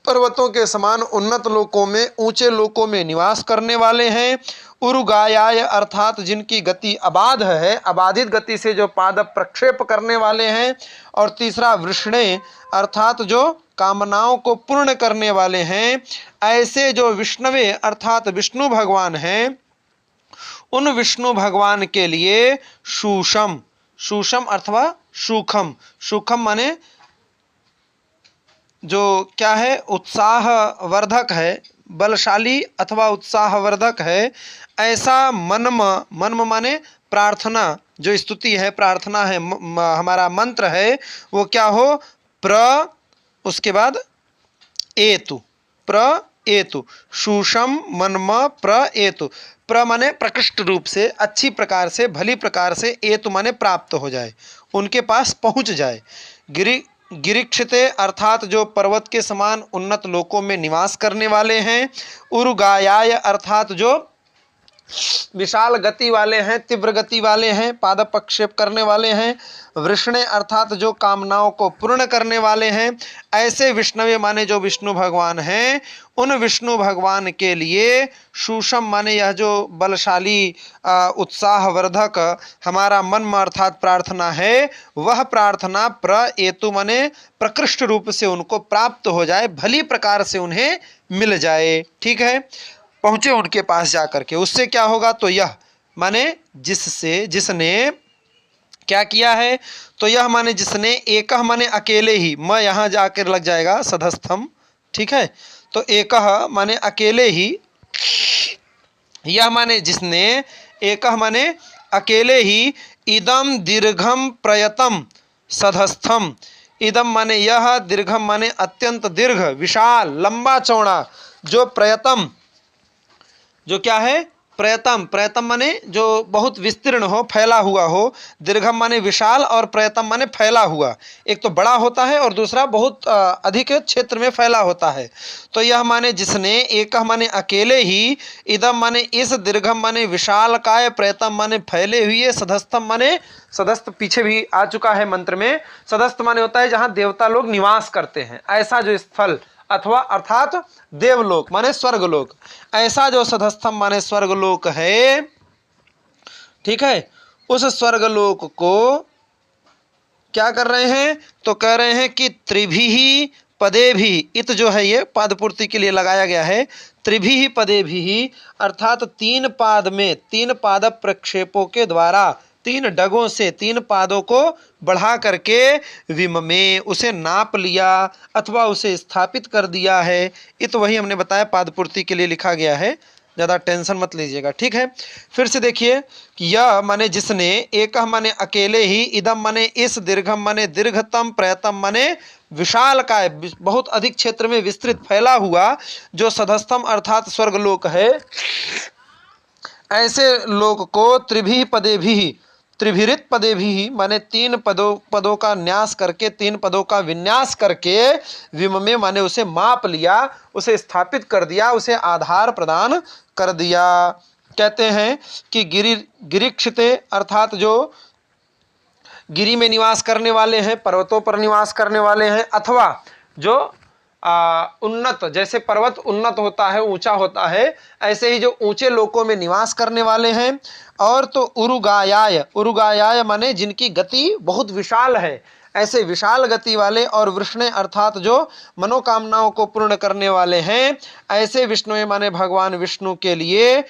पर्वतों के समान उन्नत लोकों में, ऊंचे लोकों में निवास करने वाले हैं। उरुगायाय अर्थात जिनकी गति अबाध है, अबाधित गति से जो पाद प्रक्षेप करने वाले हैं। और तीसरा वृष्णे अर्थात जो कामनाओं को पूर्ण करने वाले हैं। ऐसे जो विष्णवे अर्थात विष्णु भगवान हैं, उन विष्णु भगवान के लिए शूषम, शूषम अथवा सूखम, सूखम माने जो क्या है, उत्साहवर्धक है, बलशाली अथवा उत्साहवर्धक है, ऐसा मन्म, मन्म माने प्रार्थना, जो स्तुति है, प्रार्थना है, हमारा मंत्र है, वो क्या हो, उसके बाद एतु, एतु, शूषम मन्म एतु। माने प्रकृष्ट रूप से, अच्छी प्रकार से, भली प्रकार से, एतु माने प्राप्त हो जाए, उनके पास पहुंच जाए। गिरिक्षिते अर्थात जो पर्वत के समान उन्नत लोकों में निवास करने वाले हैं। उरुगायाय अर्थात जो विशाल गति वाले हैं, तीव्र गति वाले हैं, पाद प्रक्षेप करने वाले हैं। वृष्णे अर्थात जो कामनाओं को पूर्ण करने वाले हैं। ऐसे विष्णवे माने जो विष्णु भगवान हैं, उन विष्णु भगवान के लिए शूषम माने यह जो बलशाली उत्साहवर्धक हमारा मन अर्थात प्रार्थना है, वह प्रार्थना एतु माने प्रकृष्ट रूप से उनको प्राप्त हो जाए, भली प्रकार से उन्हें मिल जाए। ठीक है, पहुँचे उनके पास जा करके। उससे क्या होगा, तो यह माने जिससे, जिसने क्या किया है, तो यह माने जिसने, एकह माने अकेले ही, मैं यहाँ जाकर लग जाएगा सधस्थम। ठीक है, तो एकह माने अकेले ही, यह माने जिसने, एकह माने अकेले ही, इदम दीर्घम प्रयतम सधस्थम, इदम माने यह, दीर्घम माने अत्यंत दीर्घ, विशाल, लंबा चौड़ा, जो प्रयतम, जो क्या है, प्रयतम, प्रयतम माने जो बहुत विस्तीर्ण हो, फैला हुआ हो। दीर्घम माने विशाल और प्रयतम माने फैला हुआ। एक तो बड़ा होता है और दूसरा बहुत अधिक क्षेत्र में फैला होता है। तो यह माने जिसने, एक माने अकेले ही, इदम माने इस, दीर्घम माने विशाल काय, प्रयतम माने फैले हुए, सधस्थम माने, सधस्थ पीछे भी आ चुका है मंत्र में। सधस्थ माने होता है जहाँ देवता लोग निवास करते हैं, ऐसा जो स्थल, अथवा अर्थात देवलोक माने स्वर्गलोक, ऐसा जो सधस्थम माने स्वर्गलोक है। ठीक है, उस स्वर्गलोक को क्या कर रहे हैं, तो कह रहे हैं कि त्रिभिः पदेभिः, इत जो है ये पादपूर्ति के लिए लगाया गया है। त्रिभिः पदेभिः अर्थात तीन पाद में, तीन पाद प्रक्षेपों के द्वारा, तीन डगों से, तीन पादों को बढ़ा करके, विममे उसे नाप लिया अथवा उसे स्थापित कर दिया है। इत वही हमने बताया पादपूर्ति के लिए लिखा गया है, ज़्यादा टेंशन मत लीजिएगा। ठीक है, फिर से देखिए कि यह माने जिसने, एक माने अकेले ही, इदम माने इस, दीर्घम माने दीर्घतम, प्रयतम माने विशाल काय, बहुत अधिक क्षेत्र में विस्तृत फैला हुआ, जो सधस्थम अर्थात स्वर्गलोक है। ऐसे लोक को त्रिभिः पदेभिः, त्रिभिरित पदे भी माने तीन पदों का न्यास करके, तीन पदों का विन्यास करके विम में माने उसे माप लिया, उसे स्थापित कर दिया, उसे आधार प्रदान कर दिया। कहते हैं कि गिरिक्षिते अर्थात जो गिरी में निवास करने वाले हैं, पर्वतों पर निवास करने वाले हैं, अथवा जो उन्नत, जैसे पर्वत उन्नत होता है, ऊंचा होता है, ऐसे ही जो ऊंचे लोकों में निवास करने वाले हैं। और तो उरुगायाय, उरुगायाय माने जिनकी गति बहुत विशाल है, ऐसे विशाल गति वाले, और वृष्णे अर्थात जो मनोकामनाओं को पूर्ण करने वाले हैं, ऐसे विष्णु माने भगवान विष्णु के लिए,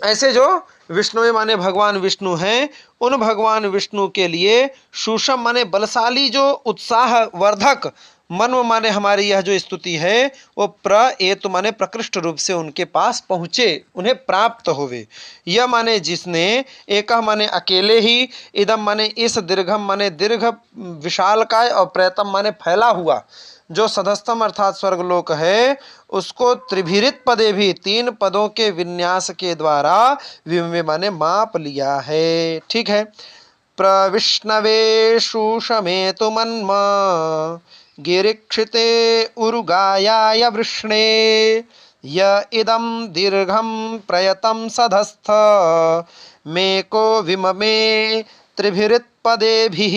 ऐसे जो विष्णु माने भगवान विष्णु हैं, उन भगवान विष्णु के लिए सुषम माने बलशाली, जो उत्साह वर्धक, मन्व माने हमारी यह जो स्तुति है वो प्रेतु माने प्रकृष्ट रूप से उनके पास पहुँचे, उन्हें प्राप्त होवे। यह माने जिसने, एक माने अकेले ही, इदम माने इस, दीर्घम माने दीर्घ विशालकाय, और प्रेतम माने फैला हुआ जो सधस्थम अर्थात स्वर्गलोक है, उसको त्रिभिरित पदे भी, तीन पदों के विन्यास के द्वारा विमे माने माप लिया है। ठीक है। प्रविष्णवे शूषमे तु मन्म गिरिक्षिते उरुगायाय वृष्णे य इदं दीर्घं प्रयतं सधस्थ मेको विममे त्रिभिरित पदेभिः।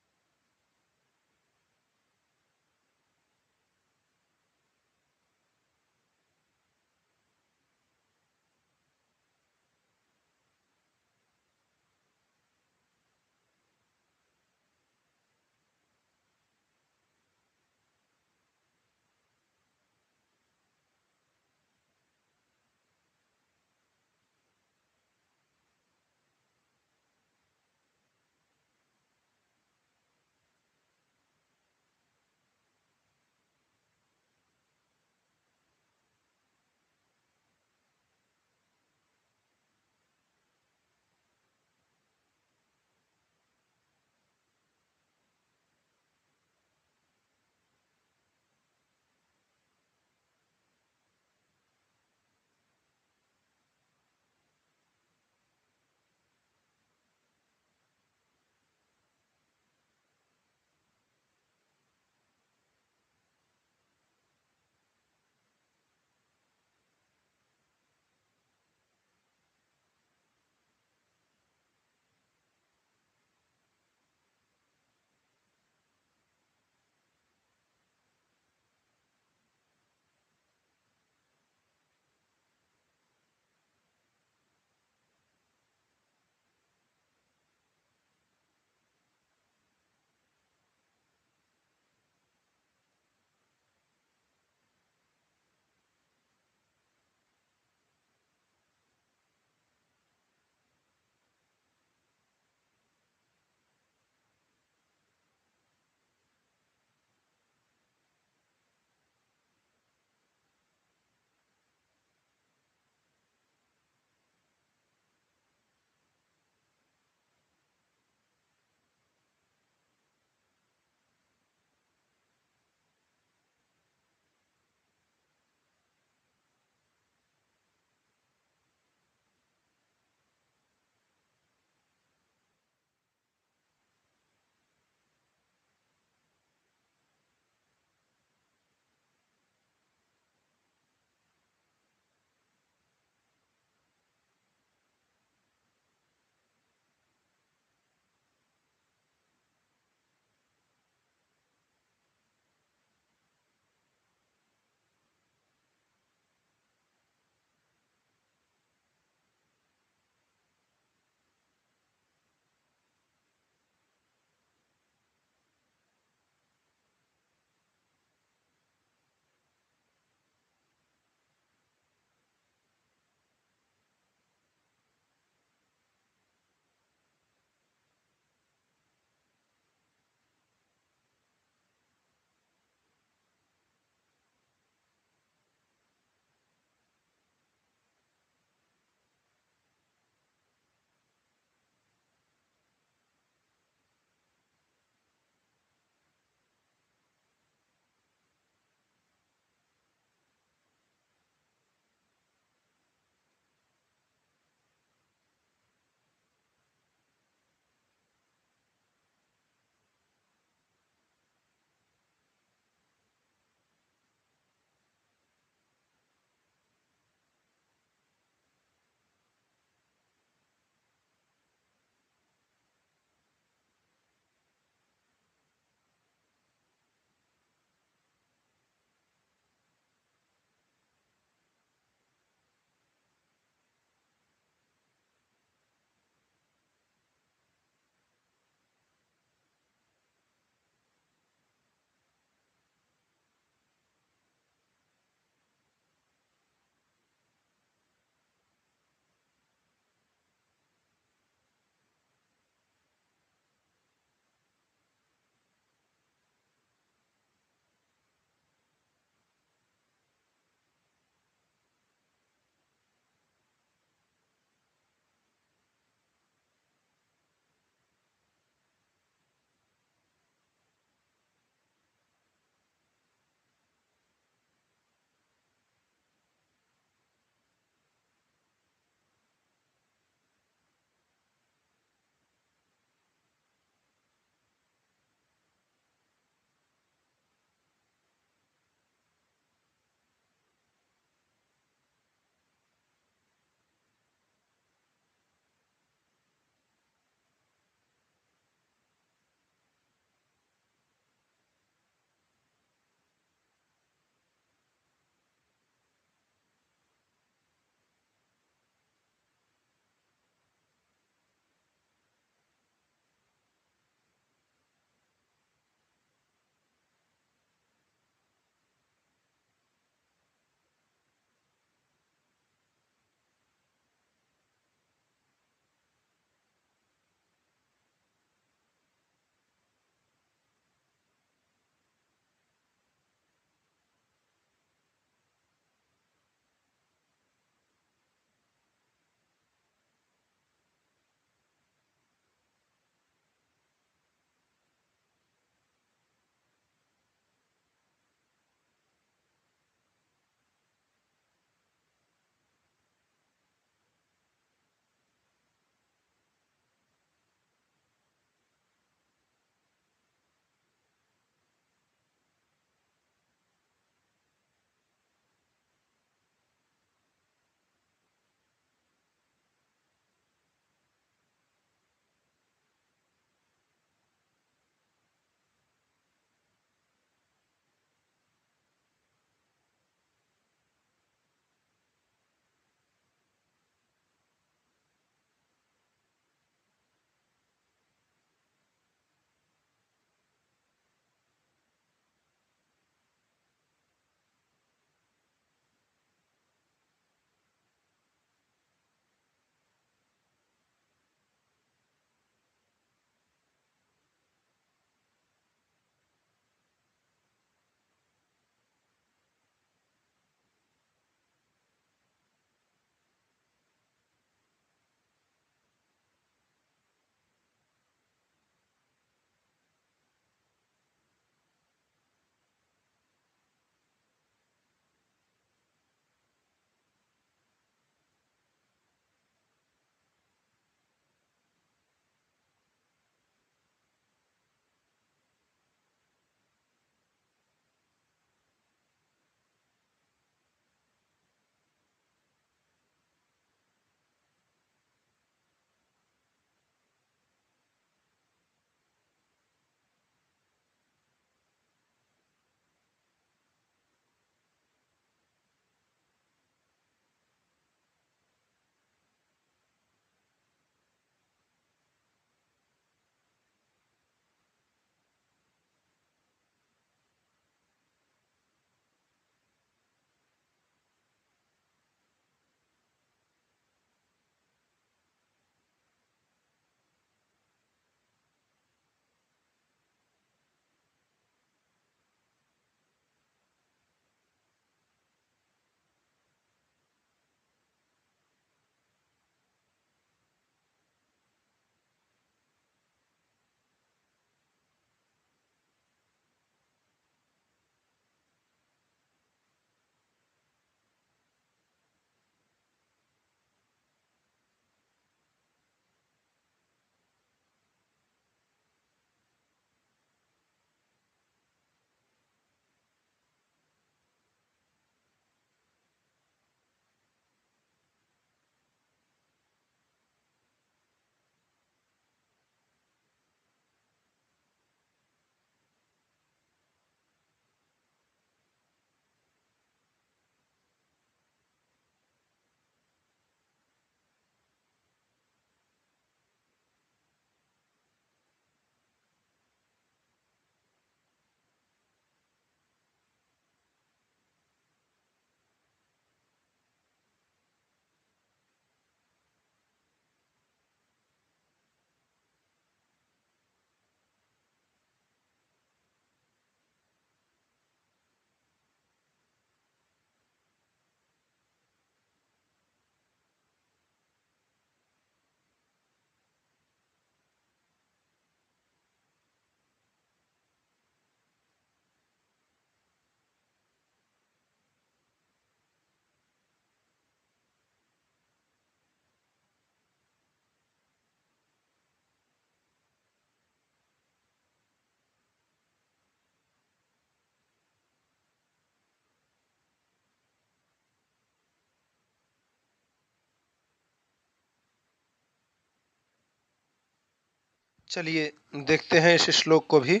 चलिए देखते हैं इस श्लोक को भी।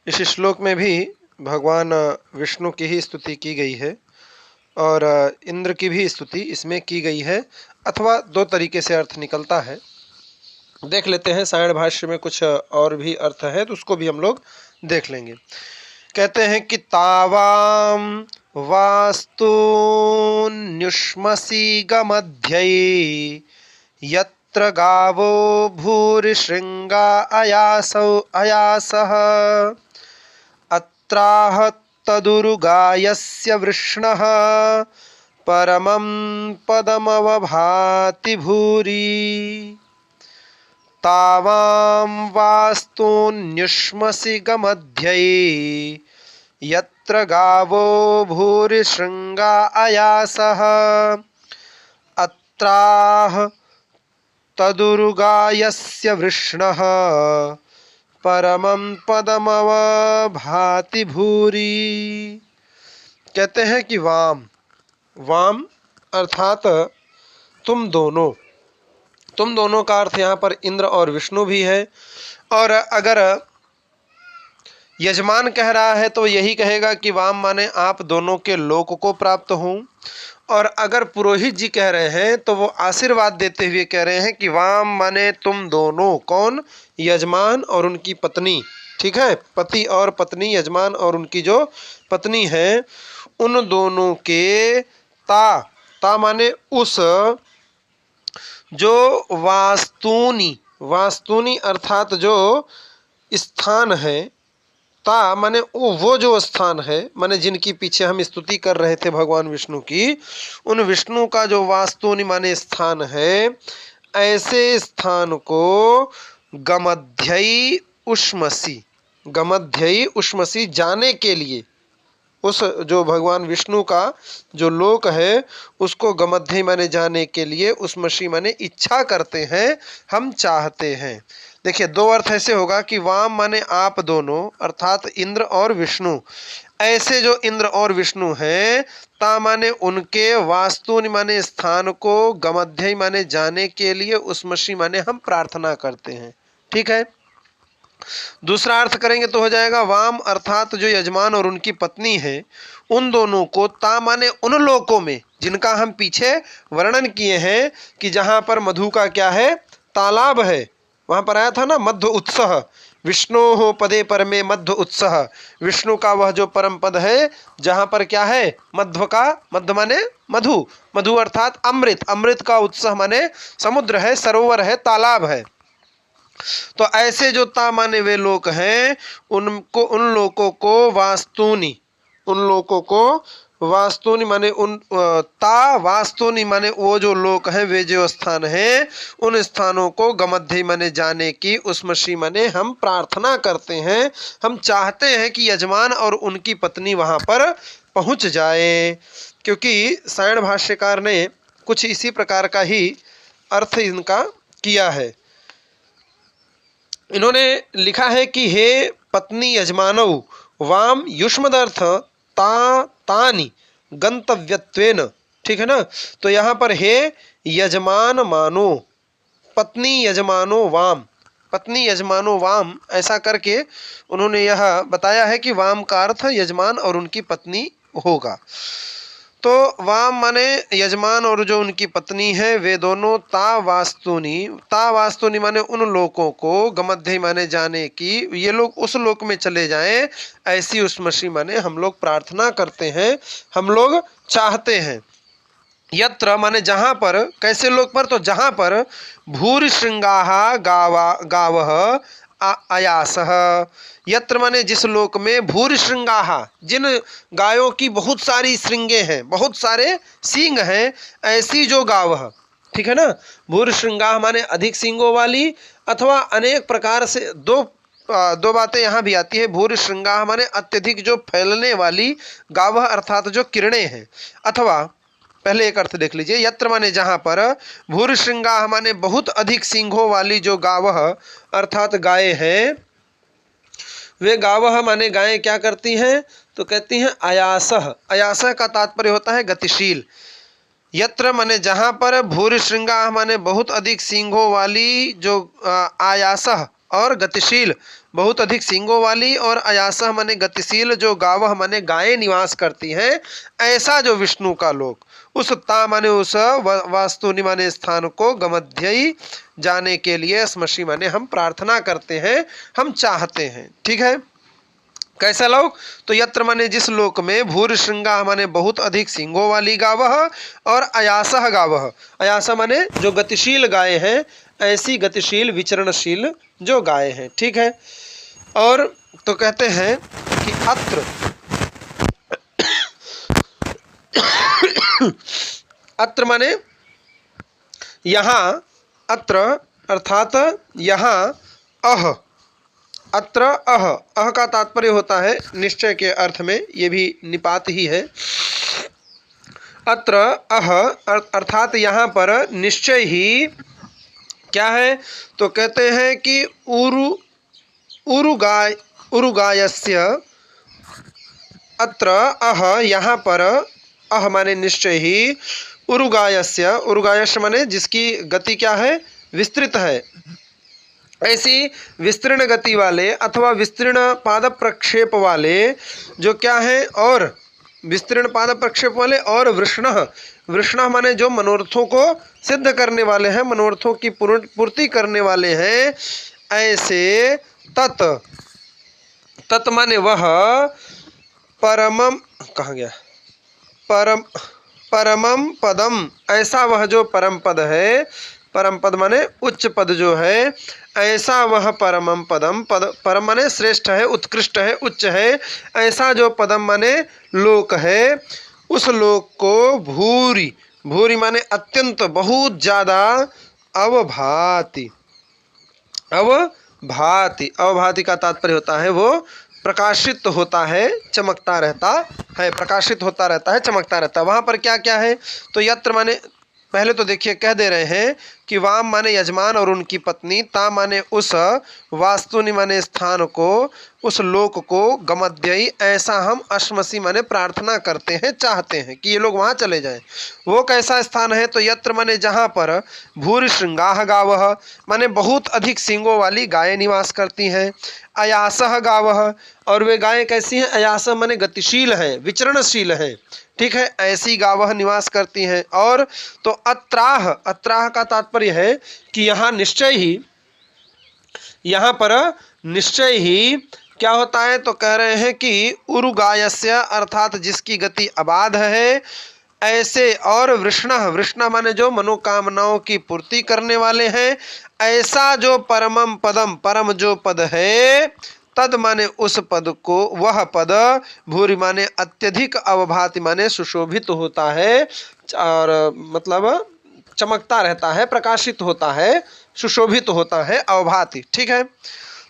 इस श्लोक में भी भगवान विष्णु की ही स्तुति की गई है और इंद्र की भी स्तुति इसमें की गई है, अथवा दो तरीके से अर्थ निकलता है। देख लेते हैं, सायण भाष्य में कुछ और भी अर्थ है तो उसको भी हम लोग देख लेंगे। कहते हैं कि तावाम वास्तुन्युष्मसि गमध्यै यत्र गावो भूरिशृंगा अयासः अत्राह तदुरुगायस्य वृष्णः परमं पदमवभाति भूरि। तावां वास्तुन्युष्मसि गमध्यै यत्र गावो भूरिशृंगा अयासः अत्राह तदुरुगायस्य वृष्णः परमं पदमवभाति भूरि। कहते हैं कि वाम, वाम अर्थात तुम दोनों का अर्थ यहाँ पर इंद्र और विष्णु भी है। और अगर यजमान कह रहा है तो यही कहेगा कि वाम माने आप दोनों के लोक को प्राप्त हों, और अगर पुरोहित जी कह रहे हैं तो वो आशीर्वाद देते हुए कह रहे हैं कि वाम माने तुम दोनों, कौन? यजमान और उनकी पत्नी, ठीक है, पति और पत्नी, यजमान और उनकी जो पत्नी है, उन दोनों के ता माने उस, जो वास्तुनी अर्थात जो स्थान है, ता माने वो जो स्थान है, माने जिनकी पीछे हम स्तुति कर रहे थे भगवान विष्णु की, उन विष्णु का जो वास्तुनि माने स्थान है, ऐसे स्थान को गमध्यै उष्मसि जाने के लिए, उस जो भगवान विष्णु का जो लोक है उसको गमध्यै माने जाने के लिए, उष्मसि माने इच्छा करते हैं, हम चाहते हैं। देखिए दो अर्थ ऐसे होगा कि वाम माने आप दोनों अर्थात इंद्र और विष्णु, ऐसे जो इंद्र और विष्णु हैं, ता माने उनके वास्तुनि माने स्थान को, गमध्यै माने जाने के लिए, उष्मसि माने हम प्रार्थना करते हैं, ठीक है। दूसरा अर्थ करेंगे तो हो जाएगा वाम अर्थात जो यजमान और उनकी पत्नी है, उन दोनों को, ता माने उन लोकों में जिनका हम पीछे वर्णन किए हैं कि जहां पर मधु का क्या है, तालाब है। वहां पर आया था ना, मध्व उत्सह विष्णो पदे परमे मध्व उत्सह, विष्णु का वह जो परम पद है जहां पर क्या है, मध्व का, मध्य माने मधु अर्थात अमृत का उत्सह माने समुद्र है, सरोवर है, तालाब है। तो ऐसे जो ता माने वे लोक हैं, उन लोकों को वास्तुनि माने वास्तुनि माने वो जो लोक हैं, वे जो स्थान हैं, उन स्थानों को गमध्यै माने जाने की, उष्मसि माने हम प्रार्थना करते हैं, हम चाहते हैं कि यजमान और उनकी पत्नी वहां पर पहुंच जाए। क्योंकि सायण भाष्यकार ने कुछ इसी प्रकार का ही अर्थ इनका किया है। इन्होंने लिखा है कि हे पत्नी यजमानौ वाम युष्मदर्थ तानि गंतव्यत्वेन, ठीक है ना। तो यहाँ पर हे यजमान मानो, पत्नी यजमानो वाम, ऐसा करके उन्होंने यह बताया है कि वाम का अर्थ यजमान और उनकी पत्नी होगा। तो वाम माने यजमान और जो उनकी पत्नी है, वे दोनों ता वास्तुनि माने उन लोकों को, गमध्यै माने जाने की, ये लोग उस लोक में चले जाएं, ऐसी उष्मसि माने हम लोग प्रार्थना करते हैं, हम लोग चाहते हैं। यत्र माने जहां पर, कैसे लोक पर, तो जहां पर भूरिशृंगाः गावः अयासः, यत्र माने जिस लोक में भूरिशृंगाः, जिन गायों की बहुत सारी श्रृंगे हैं, बहुत सारे सींग हैं, ऐसी जो गावः, ठीक है ना। भूरिशृंगाः माने अधिक सींगों वाली, अथवा अनेक प्रकार से दो बातें यहाँ भी आती है। भूरिशृंगाः माने अत्यधिक जो फैलने वाली, गावः अर्थात जो किरणें हैं, अथवा पहले एक अर्थ देख लीजिए, यत्र माने जहां पर, भूरिशृंगाः माने बहुत अधिक सींगों वाली जो गावः अर्थात गायें हैं, वे गावः माने गायें क्या करती हैं, तो कहती हैं अयासः का तात्पर्य होता है गतिशील। यत्र माने जहाँ पर, भूरिशृंगा माने बहुत अधिक सींगों वाली, जो आयासः और गतिशील, बहुत अधिक सींगों वाली, और आयासः माने गतिशील, जो गावः माने गायें निवास करती हैं, ऐसा जो विष्णु का लोक, उस ता माने उस वास्तुनि माने स्थान को, गमध्यई जाने के लिए, स्मशी माने हम प्रार्थना करते हैं, हम चाहते हैं। ठीक है, कैसा लोक? तो यत्र माने जिस लोक में, भूरिशृंगा माने बहुत अधिक सींगों वाली गावः, और अयासः गावः, अयासः माने जो गतिशील गाय हैं, ऐसी गतिशील विचरणशील जो गाय हैं। ठीक है, और तो कहते हैं कि अत्र अत्र माने यहाँ, अत्र अर्थात यहाँ, अह, अत्र अह, अह का तात्पर्य होता है निश्चय के अर्थ में, ये भी निपात ही है। अत्र अह अर्थात यहाँ पर निश्चय ही क्या है? तो कहते हैं कि उरुगायस्य, अत्र अह यहाँ पर, अह माने निश्चय ही, उरुगायस्य, उरुगायस्य माने जिसकी गति क्या है? विस्तृत है, ऐसी विस्तीर्ण गति वाले अथवा विस्तीर्ण पाद प्रक्षेप वाले जो क्या है, और विस्तीर्ण पाद प्रक्षेप वाले, और वृषणः, वृषणः माने जो मनोरथों को सिद्ध करने वाले हैं, मनोरथों की पूर्ति करने वाले हैं, ऐसे तत्, तत् माने वह, परमम, कहाँ गया, परमम पदम, ऐसा वह जो परम पद है, परम पद माने उच्च पद जो है, ऐसा वह परमम पदम, पद परम माने श्रेष्ठ है, उत्कृष्ट है, उच्च है, ऐसा जो पदम माने लोक है, उस लोक को भूरि, भूरि माने अत्यंत, बहुत ज्यादा, अवभाति, अवभाति, अवभाति का तात्पर्य होता है वो प्रकाशित होता है, चमकता रहता है, प्रकाशित होता रहता है, चमकता रहता है। वहाँ पर क्या क्या है? तो यत्र माने, पहले तो देखिए कह दे रहे हैं कि वाम माने यजमान और उनकी पत्नी, ता माने उस वास्तुनि माने स्थान को, उस लोक को, गमध्यई ऐसा हम अश्मसी माने प्रार्थना करते हैं, चाहते हैं कि ये लोग वहाँ चले जाएं। वो कैसा स्थान है? तो यत्र माने जहाँ पर, भूरिशृंगाः गावः माने बहुत अधिक सींगों वाली गायें निवास करती हैं, अयासः गावः, और वे गायें कैसी हैं? अयासः माने गतिशील है, विचरणशील है। ठीक है, ऐसी गावः निवास करती हैं। और तो अत्राह, अत्राह का तात्पर्य है कि यहाँ निश्चय ही, यहाँ पर निश्चय ही क्या होता है? तो कह रहे हैं कि उरुगायस्य अर्थात जिसकी गति अबाध है, ऐसे, और वृषणः, वृषणः माने जो मनोकामनाओं की पूर्ति करने वाले हैं, ऐसा जो परमम पदम, परम जो पद है, तद माने उस पद को, वह पद, भूरि माने अत्यधिक, अवभाति माने सुशोभित होता है, और मतलब चमकता रहता है, प्रकाशित होता है, सुशोभित होता है, अवभाति। ठीक है,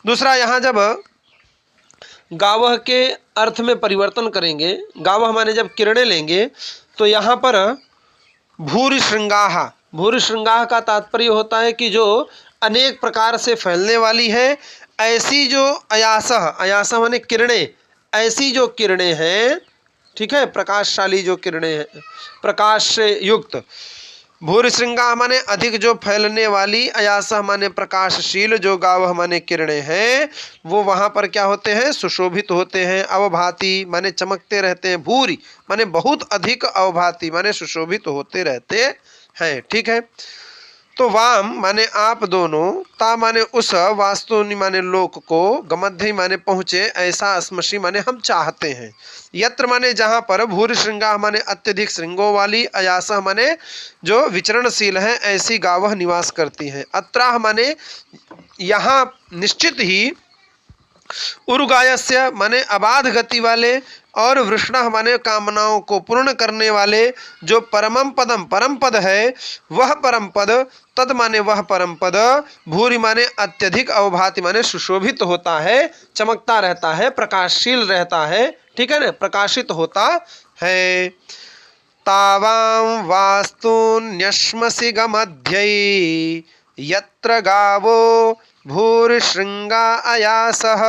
दूसरा यहाँ जब गावः के अर्थ में परिवर्तन करेंगे, गावः माने जब किरणें लेंगे, तो यहाँ पर भूरिशृंगाः, भूरिशृंगाः का तात्पर्य होता है कि जो अनेक प्रकार से फैलने वाली है, ऐसी जो अयासः, अयासः माने किरणें, ऐसी जो किरणें हैं, ठीक है, प्रकाशशाली जो किरणें हैं, प्रकाश से युक्त, भूरिशृंगाः माने अधिक जो फैलने वाली, अयासः माने प्रकाशशील, जो गावः माने किरणें हैं, वो वहाँ पर क्या होते हैं? सुशोभित होते हैं। अवभाति माने चमकते रहते हैं, भूरि माने बहुत अधिक, अवभाति माने सुशोभित होते रहते हैं। ठीक है, तो वाम माने आप दोनों, ता माने उस, वास्तुनि माने लोक को, गमध्यई माने पहुँचे, ऐसा स्मशी माने हम चाहते हैं। यत्र माने जहाँ पर, भूरिशृंगाः माने अत्यधिक श्रृंगों वाली, अयासः माने जो विचरणशील है, ऐसी गावः निवास करती हैं। अत्राह माने यहाँ निश्चित ही, उरुगायस्य माने अबाध गति वाले, और वृषणः माने कामनाओं को पूर्ण करने वाले, जो परमम पदम, परम पद है, वह परम पद, तद माने वह परम पद, भूरि माने अत्यधिक, अवभाति माने सुशोभित होता है, चमकता रहता है, प्रकाशशील रहता है। ठीक है ना, प्रकाशित होता है। तावां वास्तुन्यश्मसि गमध्यई, यत्र गावो भूरिशृंगा अयासः,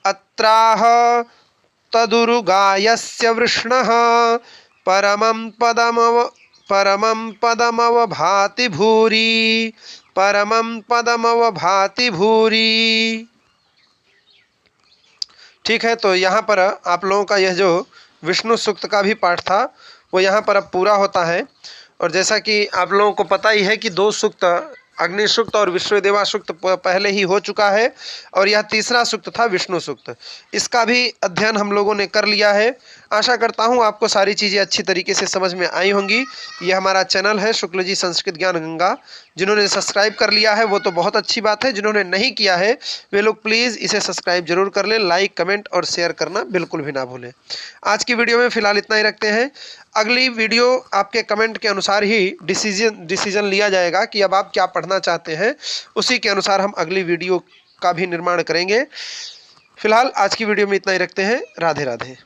अत्राह तदुरुगायस्य वृषणः, परमं परमं पदमवभाति भूरि, परमं पदमवभाति भूरि। ठीक है, तो यहाँ पर आप लोगों का यह जो विष्णु सूक्त का भी पाठ था वो यहाँ पर अब पूरा होता है। और जैसा कि आप लोगों को पता ही है कि 2 सूक्त, अग्नि सूक्त और विश्वदेवा सूक्त पहले ही हो चुका है, और यह तीसरा सूक्त था विष्णु सूक्त। इसका भी अध्ययन हम लोगों ने कर लिया है। आशा करता हूँ आपको सारी चीज़ें अच्छी तरीके से समझ में आई होंगी। यह हमारा चैनल है शुक्ल जी संस्कृत ज्ञान गंगा। जिन्होंने सब्सक्राइब कर लिया है वो तो बहुत अच्छी बात है, जिन्होंने नहीं किया है वे लोग प्लीज़ इसे सब्सक्राइब जरूर कर लें। लाइक, कमेंट और शेयर करना बिल्कुल भी ना भूलें। आज की वीडियो में फ़िलहाल इतना ही रखते हैं। अगली वीडियो आपके कमेंट के अनुसार ही डिसीजन लिया जाएगा कि अब आप क्या पढ़ना चाहते हैं, उसी के अनुसार हम अगली वीडियो का भी निर्माण करेंगे। फिलहाल आज की वीडियो में इतना ही रखते हैं। राधे राधे।